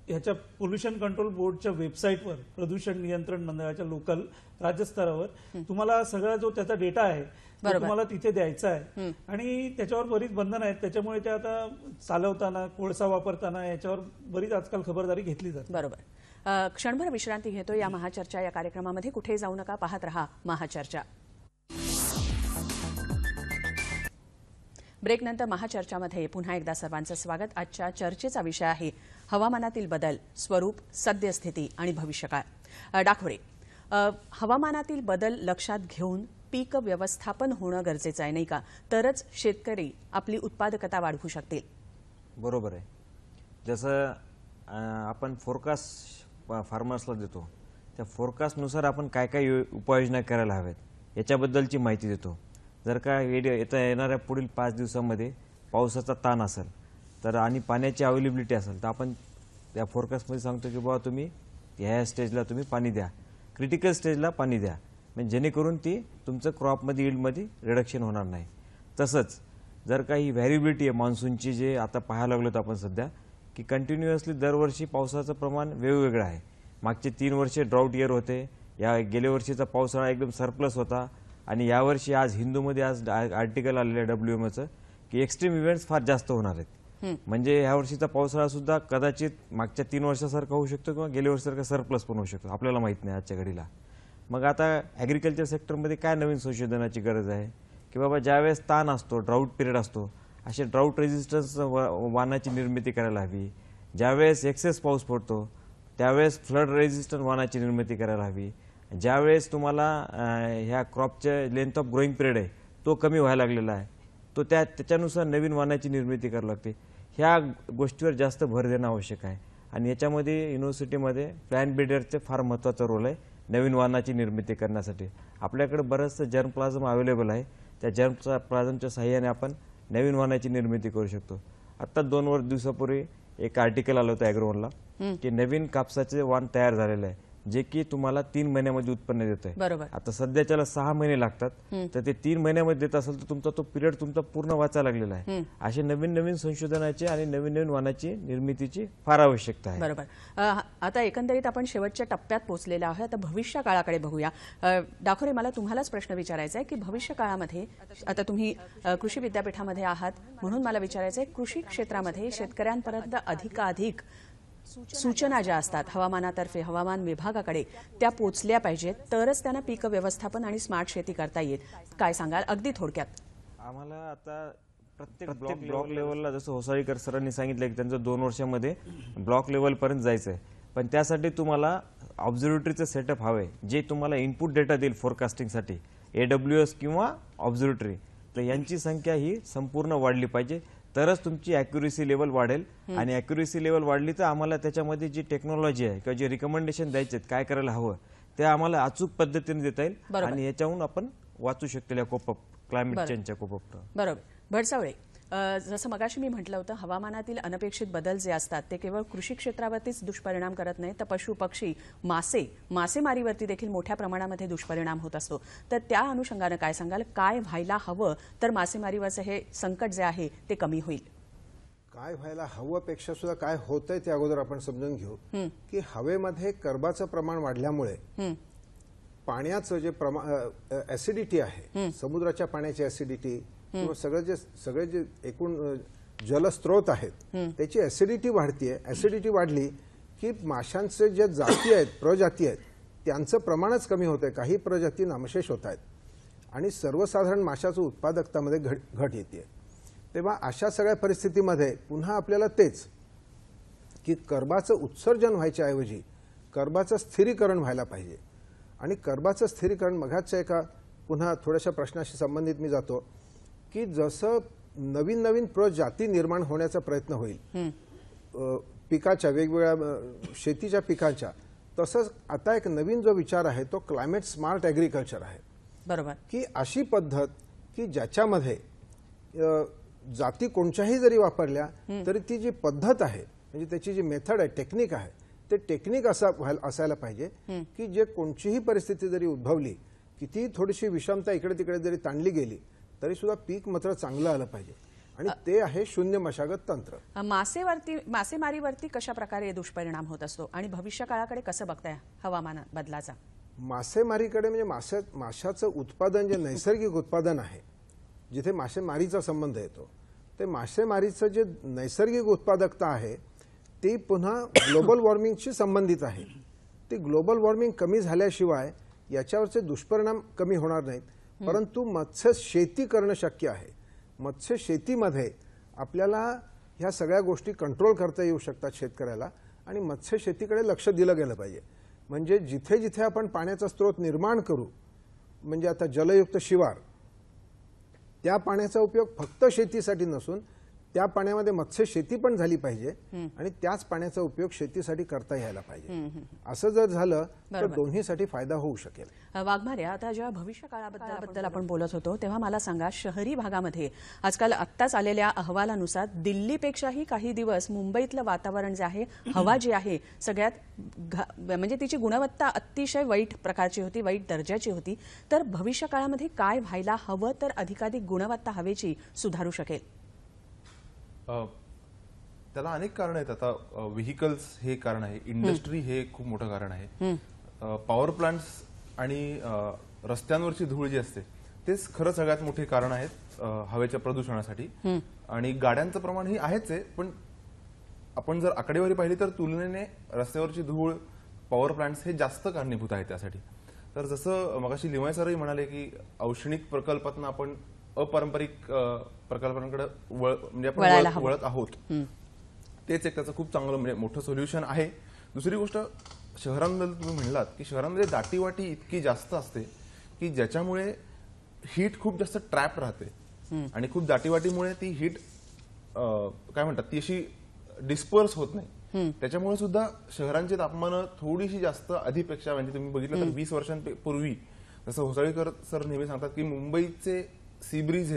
Speaker 7: ह्याच्या पोल्युशन कंट्रोल बोर्डच्या वेबसाईटवर प्रदूषण नियंत्रण मंडळाच्या लोकल राज्यस्तरावर तुम्हाला सगळा जो त्याचा डेटा आहे तो तुम्हाला तिथे द्यायचा आहे आणि त्याच्यावर बरीच बंधनं आहेत. त्याच्यामुळे ते आता चालवताना कोळसा वापरताना याच्यावर बरीच आजकाल खबरदारी घेतली जाते.
Speaker 1: बरोबर. क्षणभर विश्रांती घेतो या महाचर्चा या कार्यक्रमामध्ये. कुठे जाऊ नका, पाहत रहा महाचर्चा. ब्रेकनंतर महाचर्चामध्ये पुन्हा एकदा सर्वांचं स्वागत. आजच्या चर्चेचा विषय आहे हवामानातील बदल, स्वरूप, सद्यस्थिती आणि भविष्यकाळ. डाखोरे, हवामानातील बदल लक्षात घेऊन पीक व्यवस्थापन होणं गरजेचं आहे, नाही का? तरच शेतकरी आपली उत्पादकता वाढवू शकतील.
Speaker 4: बरोबर आहे. जसं आपण फोरकास्ट फार्मर्सला देतो, त्या फोरकास्टनुसार आपण काय काय उपाययोजना करायला हव्यात याच्याबद्दलची माहिती देतो. जर का येणाऱ्या पुढील 5 दिवसांमध्ये पावसाचा ताण असेल तर आणि पाण्याची अवेलेबिलिटी असेल तर आपण त्या फोरकास्टमध्ये सांगतो की बाबा तुम्ही ह्या स्टेजला तुम्ही पाणी द्या, क्रिटिकल स्टेजला पाणी द्या, म्हणजे जेणेकरून ती तुमचं क्रॉपमध्ये यील्डमध्ये रिडक्शन होणार नाही. तसंच जर काही व्हॅरिबिलिटी आहे मान्सूनची, जे आता पाहायला लागलो आपण सध्या की कंटिन्युअसली दरवर्षी पावसाचं प्रमाण वेगवेगळं आहे. मागचे 3 वर्षे ड्राऊट इयर होते, या गेल्या वर्षीचा पावसाळा एकदम सरप्लस होता आणि यावर्षी आज हिंदूमध्ये आज आर्टिकल आलेलं आहे WMOचं की एक्स्ट्रीम इव्हेंट्स फार जास्त होणार आहेत. म्हणजे ह्या वर्षीचा पावसाळा सुद्धा कदाचित मागच्या 3 वर्षासारखा होऊ शकतो किंवा गेल्या वर्षासारखा सरप्लस पण होऊ शकतो, आपल्याला माहित नाही आजच्या घडीला. मग आता ॲग्रिकल्चर सेक्टरमध्ये काय नवीन संशोधनाची गरज आहे की बाबा ज्यावेळेस ताण असतो, ड्राऊट पिरियड असतो, असे ड्राऊट रेजिस्टन्स वाहनाची निर्मिती करायला हवी. ज्यावेळेस एक्सेस पाऊस पडतो त्यावेळेस फ्लड रेजिस्टंट वाहनाची निर्मिती करायला हवी. ज्यावेळेस तुम्हाला ह्या क्रॉपचे लेंथ ऑफ ग्रोईंग पिरियड आहे तो कमी व्हायला लागलेला आहे, तो त्याच्यानुसार नवीन वाहनाची निर्मिती करावी लागते. ह्या गोष्टीवर जास्त भर देणं आवश्यक आहे आणि याच्यामध्ये युनिव्हर्सिटीमध्ये प्लॅन बिल्डरचे फार महत्त्वाचा रोल आहे. नवीन वाहनाची निर्मिती करण्यासाठी आपल्याकडे बरंचसं जर्म प्लाझम अवेलेबल आहे, त्या जर्म प्लाझमच्या सहाय्याने आपण नवीन वाहनाची निर्मिती करू शकतो. आता 2 दिवसापूर्वी एक आर्टिकल आलं होतं ॲग्रोवनला की नवीन कापसाचे वाण तयार झालेलं आहे जे की तुम्हाला 3 महिन्यामध्ये उत्पन्न देत आहे.
Speaker 1: बरोबर.
Speaker 4: आता सध्याच्याला 6 महिने लागतात, तर ते 3 महिन्यामध्ये देत असेल तर तुमचा तो पिरियड तुमचा पूर्ण वाचायला लागलेला आहे. असे नवीन नवीन संशोधनाची आणि नवीन नवीन वाहनाची निर्मितीची फार आवश्यकता आहे.
Speaker 1: बरोबर. आता एकंदरीत आपण शेवटच्या टप्प्यात पोहोचलेलो आहोत. आता भविष्य काळाकडे बघूया. डाखोरे, मला तुम्हालाच प्रश्न विचारायचा आहे की भविष्य काळामध्ये आता तुम्ही कृषी विद्यापीठामध्ये आहात म्हणून मला विचारायचं आहे, कृषी क्षेत्रामध्ये शेतकऱ्यांपर्यंत अधिकाधिक सूचना ज्या असतात हवामानातर्फे हवामान विभागाकडे त्या पोचल्या पाहिजेत, तरच त्यांना पीक व्यवस्थापन आणि स्मार्ट शेती करता येईल. काय सांगाल अगदी थोडक्यात?
Speaker 4: आम्हाला आता प्रत्येक ब्लॉक लेवलला जसं होसाळीकर सरांनी सांगितलं की त्यांचं 2 वर्षामध्ये ब्लॉक लेवलपर्यंत जायचं आहे, पण त्यासाठी तुम्हाला ऑब्झर्वेटरीचं सेटअप हवं आहे जे तुम्हाला इनपुट डेटा देईल फोरकास्टिंगसाठी, AWS किंवा ऑब्झर्वेटरी. तर यांची संख्या ही संपूर्ण वाढली पाहिजे, तरच तुमची ॲक्युरेसी लेवल वाढेल. आणि ॲक्युरेसी लेवल वाढली तर आम्हाला त्याच्यामध्ये जी टेक्नॉलॉजी आहे किंवा जे रिकमेंडेशन द्यायचे काय करायला हवं ते आम्हाला अचूक पद्धतीने देता येईल आणि याच्याहून आपण वाचू शकतो कोपअप क्लायमेट चेंजच्या कोपअप.
Speaker 1: बरोबर. भडसावळे, जसं मगाशी मी म्हटलं होतं हवामानातील अनपेक्षित बदल जे असतात ते केवळ कृषी क्षेत्रावरतीच दुष्परिणाम करत नाही तर पशु पक्षी मासेमारीवरती देखील मोठ्या प्रमाणामध्ये दुष्परिणाम होत असतो. तर त्या अनुषंगानं काय सांगाल, काय व्हायला हवं तर मासेमारीवरचं हे संकट जे आहे ते कमी होईल?
Speaker 5: काय व्हायला हवं पेक्षा सुद्धा काय होतंय ते अगोदर आपण समजून घेऊ की हवेमध्ये कर्बाचं प्रमाण वाढल्यामुळे पाण्याचं जे ऍसिडिटी आहे, समुद्राच्या पाण्याची ऍसिडिटी किंवा सगळे जे एकूण जलस्रोत आहेत त्याची ऍसिडिटी वाढतीये. ऍसिडिटी वाढली की माशांचे जे जाती आहेत, प्रजाती आहेत, त्यांचं प्रमाणच कमी होतंय. काही प्रजाती नामशेष होत आहेत आणि सर्वसाधारण माशाचं उत्पादकतामध्ये घट येते. तेव्हा अशा सगळ्या परिस्थितीमध्ये पुन्हा आपल्याला तेच की कर्बाचं उत्सर्जन व्हायच्या ऐवजी कर्बाचं स्थिरीकरण व्हायला पाहिजे. आणि कर्बाचं स्थिरीकरण मगाच्या एका पुन्हा थोड्याशा प्रश्नाशी संबंधित मी जातो की जसं नवीन नवीन प्रजाती निर्माण होण्याचा प्रयत्न होईल पिकाच्या वेगवेगळ्या शेतीच्या पिकांच्या, तसंच आता एक नवीन जो विचार आहे तो क्लायमेट स्मार्ट ॲग्रिकल्चर आहे.
Speaker 1: बरोबर.
Speaker 5: की अशी पद्धत की ज्याच्यामध्ये जाती कोणत्याही जरी वापरल्या तरी ती जी पद्धत आहे म्हणजे त्याची जी मेथड आहे, टेक्निक आहे, ते टेक्निक असायला पाहिजे की जे कोणतीही परिस्थिती जरी उद्भवली, किती थोडीशी विषमता इकडे तिकडे जरी ताणली गेली तरी सुद्धा पीक मात्र चांगलं आलं पाहिजे. आणि ते आहे शून्य मशागत तंत्र.
Speaker 1: मासेमारीवरती कशा प्रकारे दुष्परिणाम होत असतो आणि भविष्य काळाकडे कसं बघताय हवामान बदलाचा?
Speaker 5: मासेमारीकडे म्हणजे माशाचं उत्पादन जे नैसर्गिक उत्पादन आहे, जिथे मासेमारीचा संबंध येतो, ते मासेमारीचं जे नैसर्गिक उत्पादकता आहे ती पुन्हा ग्लोबल वॉर्मिंगशी संबंधित आहे. ती ग्लोबल वॉर्मिंग कमी झाल्याशिवाय याच्यावरचे दुष्परिणाम कमी होणार नाहीत. परंतु मत्स्य शेती करणं शक्य आहे. मत्स्य शेतीमध्ये आपल्याला ह्या सगळ्या गोष्टी कंट्रोल करता येऊ शकतात शेतकऱ्याला. आणि मत्स्य शेतीकडे लक्ष दिलं गेलं पाहिजे. म्हणजे जिथे जिथे आपण पाण्याचा स्रोत निर्माण करू, म्हणजे आता जलयुक्त शिवार, त्या पाण्याचा उपयोग फक्त शेतीसाठी नसून त्या पाण्यामध्ये मत्स्य शेती पण झाली पाहिजे आणि त्याच पाण्याचा उपयोग शेतीसाठी करता यायला पाहिजे. असं जर झालं तर दोन्हीसाठी फायदा होऊ शकेल.
Speaker 1: वाघमारे, आता जेव्हा भविष्य काळाबद्दल आपण बोलत होतो तेव्हा मला सांगा, शहरी भागामध्ये आजकाल आत्ताच आलेल्या अहवालानुसार दिल्लीपेक्षाही काही दिवस मुंबईतलं वातावरण जे आहे, हवा जी आहे, सगळ्यात म्हणजे तिची गुणवत्ता अतिशय वाईट प्रकारची होती, वाईट दर्जाची होती. तर भविष्य काळामध्ये काय व्हायला हवं तर अधिकाधिक गुणवत्ता हवेची सुधारू शकेल?
Speaker 6: त्याला अनेक कारण आहेत. आता व्हेकल्स हे कारण आहे, इंडस्ट्री हे खूप मोठं कारण आहे, पॉवर प्लांट्स आणि रस्त्यांवरची धूळ जी असते तेच खरं सगळ्यात मोठे कारण आहेत हवेच्या प्रदूषणासाठी. आणि गाड्यांचं प्रमाण हे आहेच आहे, पण आपण जर आकडेवारी पाहिली तर तुलनेने रस्त्यावरची धूळ, पॉवर प्लांट्स हे जास्त कारणीभूत आहेत त्यासाठी. तर जसं मगाशी लिमय सरही म्हणाले की औष्णिक प्रकल्पातून आपण अपारंपरिक प्रकल्पांकडे म्हणजे आपण वळत आहोत, तेच एक त्याचं खूप चांगलं म्हणजे मोठं सोल्युशन आहे. दुसरी गोष्ट, शहरांमध्ये तुम्ही म्हणलात की शहरांमध्ये दाटीवाटी इतकी जास्त असते की ज्याच्यामुळे हीट खूप जास्त ट्रॅप राहते आणि खूप दाटीवाटीमुळे ती हीट काय म्हणतात ती अशी डिस्पर्स होत नाही. त्याच्यामुळे सुद्धा शहरांची तापमानं थोडीशी जास्त आधीपेक्षा, म्हणजे तुम्ही बघितलं तर 20 वर्षांपूर्वी जसं होसाळीकर सर नेहमी सांगतात की मुंबईचे सी ब्रीज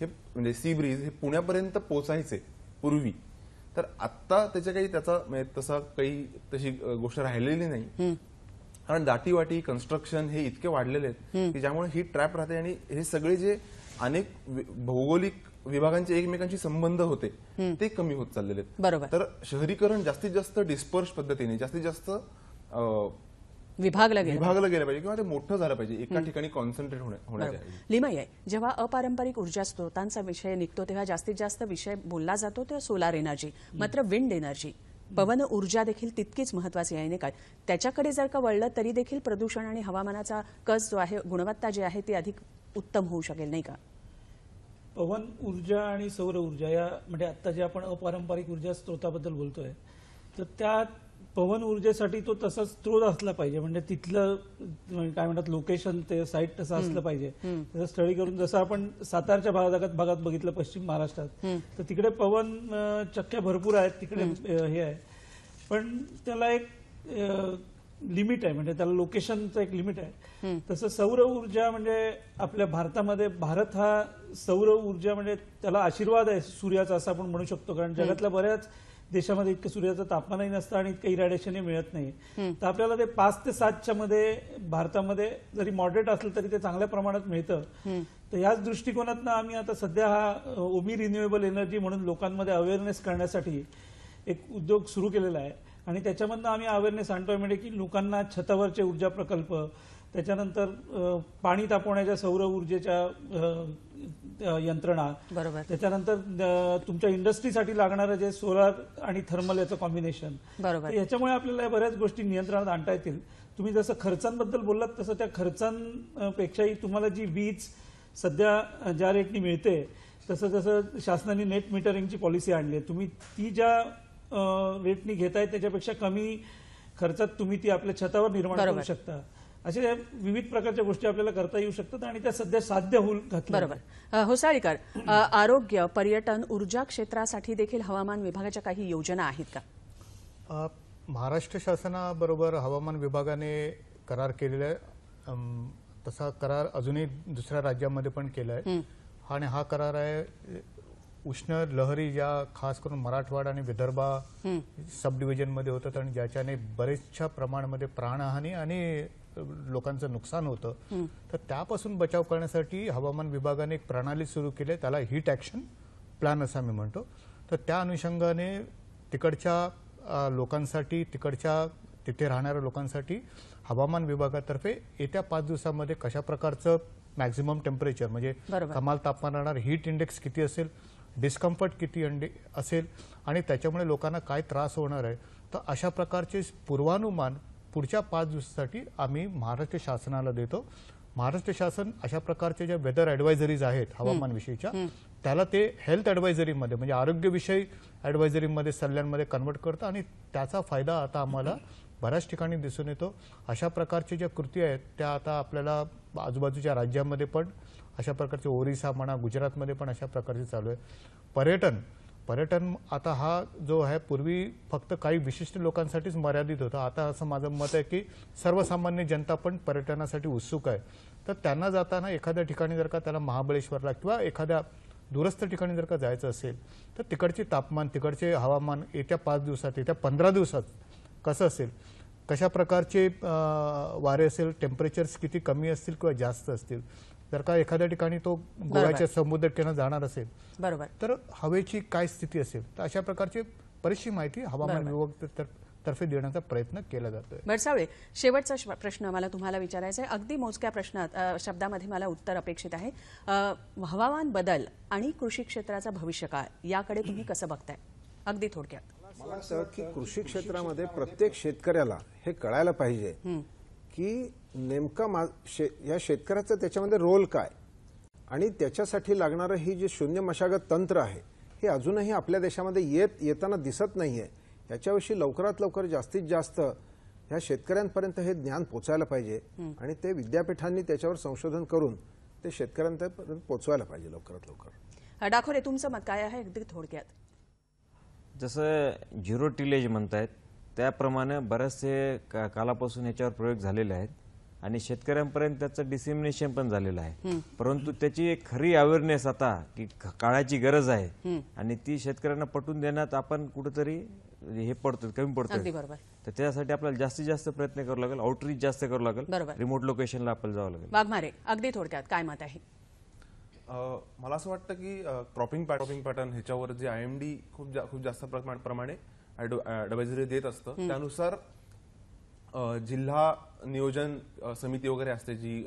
Speaker 6: हे पुण्यापर्यंत पोहोचायचे पूर्वी, तर आता त्याच्या काही तशी गोष्ट राहिलेली नाही. कारण दाटीवाटी, कन्स्ट्रक्शन हे इतके वाढलेले आहेत की ज्यामुळे ही ट्रॅप राहते आणि हे सगळे जे अनेक भौगोलिक विभागांचे एकमेकांशी संबंध होते ते कमी होत चाललेले आहेत.
Speaker 1: बरोबर.
Speaker 6: तर शहरीकरण जास्तीत जास्त डिस्पर्स पद्धतीने जास्तीत जास्त
Speaker 1: विभागलं गेलं
Speaker 6: पाहिजे किंवा ते मोठं झालं पाहिजे, एका ठिकाणी कॉन्सन्ट्रेट होण्याच्या.
Speaker 1: लिमय, जेव्हा अपारंपरिक ऊर्जा स्रोतांचा विषय निघतो तेव्हा जास्तीत जास्त विषय बोलला जातो तो सोलार एनर्जी. मात्र विंड एनर्जी, पवन ऊर्जा देखील तितकीच महत्वाची आहे. काय त्याच्याकडे जर का वळलं तरी देखील प्रदूषण आणि हवामानाचा कस जो आहे, गुणवत्ता जी आहे ती अधिक उत्तम होऊ शकेल, नाही का?
Speaker 7: पवन ऊर्जा आणि सौर ऊर्जा या म्हणजे आता जे आपण अपारंपरिक ऊर्जा स्रोताबद्दल बोलतोय, तर त्या पवन ऊर्जेसाठी तो तसाच स्त्रोत असला पाहिजे. म्हणजे तिथलं काय म्हणतात लोकेशन, ते साईट तसं असलं पाहिजे. त्याचं स्टडी करून, जसं आपण सातारच्या भागात बघितलं पश्चिम महाराष्ट्रात, तर तिकडे पवन चक्क्या भरपूर आहेत, तिकडे हे आहे. पण त्याला एक लिमिट आहे, म्हणजे त्याला लोकेशनचं एक लिमिट आहे. तसं सौर ऊर्जा म्हणजे आपल्या भारतामध्ये, भारत हा सौर ऊर्जा म्हणजे त्याला आशीर्वाद आहे सूर्याचा असं आपण म्हणू शकतो. कारण जगातल्या बऱ्याच देशामध्ये इतकं सूर्याचं तापमानही नसतं आणि इतकं इरॅडिएशनही मिळत नाही. तर आपल्याला ते 5 ते 7च्या मध्ये भारतामध्ये जरी मॉडरेट असलं तरी ते चांगल्या प्रमाणात मिळतं. तर याच दृष्टिकोनातनं आम्ही आता सध्या हा ओमी रिन्युएबल एनर्जी म्हणून लोकांमध्ये अवेअरनेस करण्यासाठी एक उद्योग सुरू केलेला आहे आणि त्याच्यामधनं आम्ही अवेअरनेस आणतोय म्हणजे की लोकांना छतावरचे ऊर्जा प्रकल्प, त्याच्यानंतर पाणी तापवण्याच्या सौर ऊर्जेच्या यंत्रणा,
Speaker 1: बरोबर,
Speaker 7: त्याच्यानंतर तुमच्या इंडस्ट्रीसाठी लागणारं जे सोलार आणि थर्मल याचं कॉम्बिनेशन,
Speaker 1: बरोबर,
Speaker 7: याच्यामुळे आपल्याला बऱ्याच गोष्टी नियंत्रणात आणता येतील. तुम्ही जसं खर्चांबद्दल बोललात तसं त्या खर्चांपेक्षाही तुम्हाला जी वीज सध्या ज्या रेटनी मिळते तसं जसं शासनाने नेट मीटरिंगची पॉलिसी आणली आहे, तुम्ही ती ज्या रेटनी घेताय त्याच्यापेक्षा कमी खर्चात तुम्ही ती आपल्या छतावर निर्माण करू शकता. अशा विविध प्रकारच्या गोष्टी आपल्याला करता येऊ शकतात आणि त्या सध्या साध्य होईल घातल्या.
Speaker 1: बरोबर. होसाळीकर, आरोग्य, पर्यटन, ऊर्जा क्षेत्रासाठी देखील हवामान विभागाच्या काही योजना आहेत का?
Speaker 2: महाराष्ट्र शासनाबरोबर हवामान विभागाने करार केलेला आहे. तसा करार अजूनही दुसऱ्या राज्यांमध्ये पण केला आहे आणि हा करार आहे उष्ण लहरी ज्या खास करून मराठवाडा आणि विदर्भा सब डिव्हिजनमध्ये होतात आणि ज्याच्याने बरेचशा प्रमाणामध्ये प्राणहानी आणि लोकांचं नुकसान होतं. तर त्यापासून बचाव करण्यासाठी हवामान विभागाने एक प्रणाली सुरू केली आहे, त्याला हीट ॲक्शन प्लॅन असं आम्ही म्हणतो. तर त्या अनुषंगाने तिकडच्या लोकांसाठी, तिथे राहणाऱ्या लोकांसाठी हवामान विभागातर्फे येत्या 5 दिवसामध्ये कशा प्रकारचं मॅक्झिमम टेम्परेचर म्हणजे कमाल तापमान राहणार, हीट इंडेक्स किती असेल, डिस्कम्फर्ट किती असेल आणि त्याच्यामुळे लोकांना काय त्रास होणार आहे, तर अशा प्रकारचे पूर्वानुमान पुढच्या 5 दिवसासाठी आम्ही महाराष्ट्र शासनाला देतो. महाराष्ट्र शासन अशा प्रकारच्या ज्या वेदर ॲडवायझरीज आहेत हवामानविषयीच्या त्याला ते हेल्थ ॲडवायझरीमध्ये म्हणजे आरोग्यविषयी ॲडवायझरीमध्ये सल्ल्यांमध्ये कन्वर्ट करतं आणि त्याचा फायदा आता आम्हाला बऱ्याच ठिकाणी दिसून येतो. अशा प्रकारच्या ज्या कृती आहेत त्या आता आपल्याला आजूबाजूच्या राज्यांमध्ये पण अशा प्रकारचे, ओरिसा म्हणा, गुजरातमध्ये पण अशा प्रकारचे चालू आहे. पर्यटन आता हा जो आहे पूर्वी फक्त काही विशिष्ट लोकांसाठीच मर्यादित होता. आता असं माझं मत आहे की सर्वसामान्य जनता पण पर्यटनासाठी उत्सुक आहे. तर त्यांना जाताना एखाद्या ठिकाणी जर का त्याला महाबळेश्वरला किंवा एखाद्या दूरस्थ ठिकाणी जर का जायचं असेल तर तिकडचे तापमान, तिकडचे हवामान येत्या 5 दिवसात, येत्या 15 दिवसात कसं असेल, कशा प्रकारचे वारे असेल, टेम्परेचर्स किती कमी असतील किंवा जास्त असतील, जर का एखाद्या ठिकाणी तो गोव्याच्या समुद्रकिनाऱ्यावर जाणार असेल
Speaker 1: बरोबर
Speaker 2: तर हवेची काय स्थिती असेल, तर अशा प्रकारची बरीचशी माहिती हवामान विभाग तर्फे देण्याचा प्रयत्न केला जातोय.
Speaker 1: बरसावळे, शेवटचा प्रश्न मला तुम्हाला विचारायचा आहे. अगदी मोजक्या प्रश्नात शब्दामध्ये मला उत्तर अपेक्षित आहे. हवामान बदल आणि कृषी क्षेत्राचा भविष्यकाळ याकडे तुम्ही कसं बघताय? अगदी थोडक्यात.
Speaker 5: मला असं की कृषी क्षेत्रामध्ये प्रत्येक शेतकऱ्याला हे कळायला पाहिजे की नेमका या शेतकऱ्याचा त्याच्यामध्ये रोल काय आणि त्याच्यासाठी लागणारं ही जे शून्य मशागत तंत्र आहे हे अजूनही आपल्या देशामध्ये येताना दिसत नाहीये. याच्याविषयी लवकरात लवकर जास्तीत जास्त ह्या शेतकऱ्यांपर्यंत हे ज्ञान पोचायला पाहिजे आणि ते विद्यापीठांनी त्याच्यावर संशोधन करून ते शेतकऱ्यांपर्यंत पोचवायला पाहिजे लवकरात लवकर.
Speaker 1: डाखोरे, तुमचं मत काय आहे अगदी थोडक्यात?
Speaker 4: जसं झिरो टिलेज म्हणतायत त्याप्रमाणे बरेचसे कालापासून याच्यावर प्रयोग झालेले आहेत आणि शेतकऱ्यांपर्यंत त्याचं डिसेमिनेशन पण झालेलं आहे. परंतु त्याची एक खरी अवेअरनेस आता की काळाची गरज आहे आणि ती शेतकऱ्यांना पटवून देण्यात आपण कुठेतरी हे पडतो, कमी पडतो. तर त्यासाठी आपल्याला जास्तीत जास्त प्रयत्न करावा लागेल, आउटरीच जास्त करावं लागेल, रिमोट लोकेशनला आपल्याला जावं लागेल.
Speaker 1: वाघमारे, अगदी थोडक्यात काय मत आहे?
Speaker 6: मला असं वाटतं की क्रॉपिंग पॅटर्न ह्याच्यावर जे IMD खूप जास्त प्रमाणे ॲडवायझरी देत असतं. त्यानुसार जिल्हा नियोजन समिती वगैरे असते, जी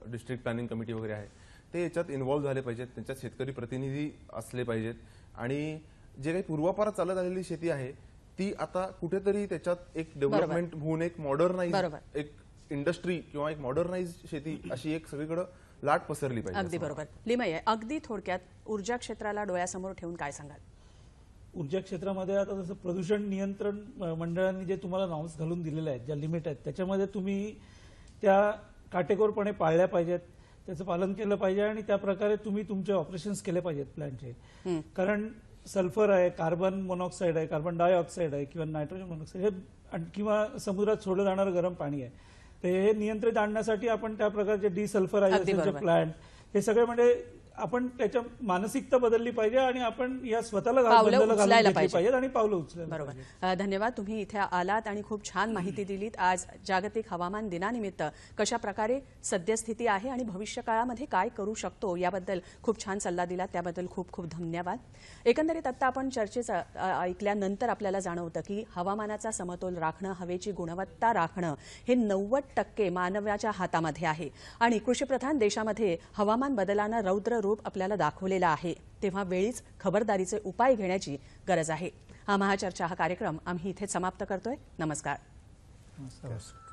Speaker 6: डिस्ट्रिक्ट प्लॅनिंग कमिटी वगैरे आहे, ते याच्यात इन्व्हॉल्व्ह झाले पाहिजेत, त्यांच्यात शेतकरी प्रतिनिधी असले पाहिजेत आणि जे काही पूर्वापार चालत आलेली शेती आहे ती आता कुठेतरी त्याच्यात एक डेव्हलपमेंट होऊन एक मॉडर्नाइज, एक इंडस्ट्री किंवा एक मॉडर्नाइज शेती अशी एक सगळीकडे लाट पसरली पाहिजे.
Speaker 1: अगदी बरोबर. लिमये, अगदी थोडक्यात ऊर्जा क्षेत्राला डोळ्यासमोर ठेवून काय सांगाल?
Speaker 7: ऊर्जा क्षेत्रामध्ये आता जसं प्रदूषण नियंत्रण मंडळांनी जे तुम्हाला नॉर्म्स घालून दिलेले आहेत, ज्या लिमिट आहेत, त्याच्यामध्ये तुम्ही त्या काटेकोरपणे पाळल्या पाहिजेत, त्याचं पालन केलं पाहिजे आणि त्या प्रकारे तुम्ही तुमचे ऑपरेशन्स केले पाहिजेत प्लॅन्टचे. कारण सल्फर आहे, कार्बन मोनॉक्साईड आहे, कार्बन डायऑक्साईड आहे किंवा नायट्रोजन मोनॉक्साईड हे किंवा समुद्रात सोडलं जाणारं गरम पाणी आहे, तर हे नियंत्रित आणण्यासाठी आपण त्या प्रकारचे डिसल्फरायझेशनचे प्लांट हे सगळे म्हणजे आपण त्याच्या मानसिकता बदलली पाहिजे आणि आपण या स्वतःला
Speaker 1: पावलं
Speaker 7: बंधनं घालून
Speaker 1: उचलायला
Speaker 7: घेतली पाहिजेत आणि पावलं उचलायला
Speaker 1: बरोबर.
Speaker 7: पाहिजेत.
Speaker 1: धन्यवाद. तुम्ही इथे आलात आणि खूप छान माहिती दिलीत. आज जागतिक हवामान दिनानिमित्त कशा प्रकारे सद्यस्थिती आहे आणि भविष्य काळामध्ये काय करू शकतो याबद्दल खूप छान सल्ला दिला. त्याबद्दल खूप खूप धन्यवाद. एकंदरीत आता आपण चर्चेचं ऐकल्यानंतर आपल्याला जाणवतं की हवामानाचा समतोल राखणं, हवेची गुणवत्ता राखणं हे 90% मानवाच्या हातामध्ये आहे आणि कृषीप्रधान देशामध्ये हवामान बदलानं रौद्र रूप आपल्याला दाखवलेलं आहे. तेव्हा वेळीच खबरदारीचे उपाय घेण्याची गरज आहे. हा महाचर्चा हा कार्यक्रम आम्ही इथे समाप्त करतोय. नमस्कार.
Speaker 7: नमस्कार.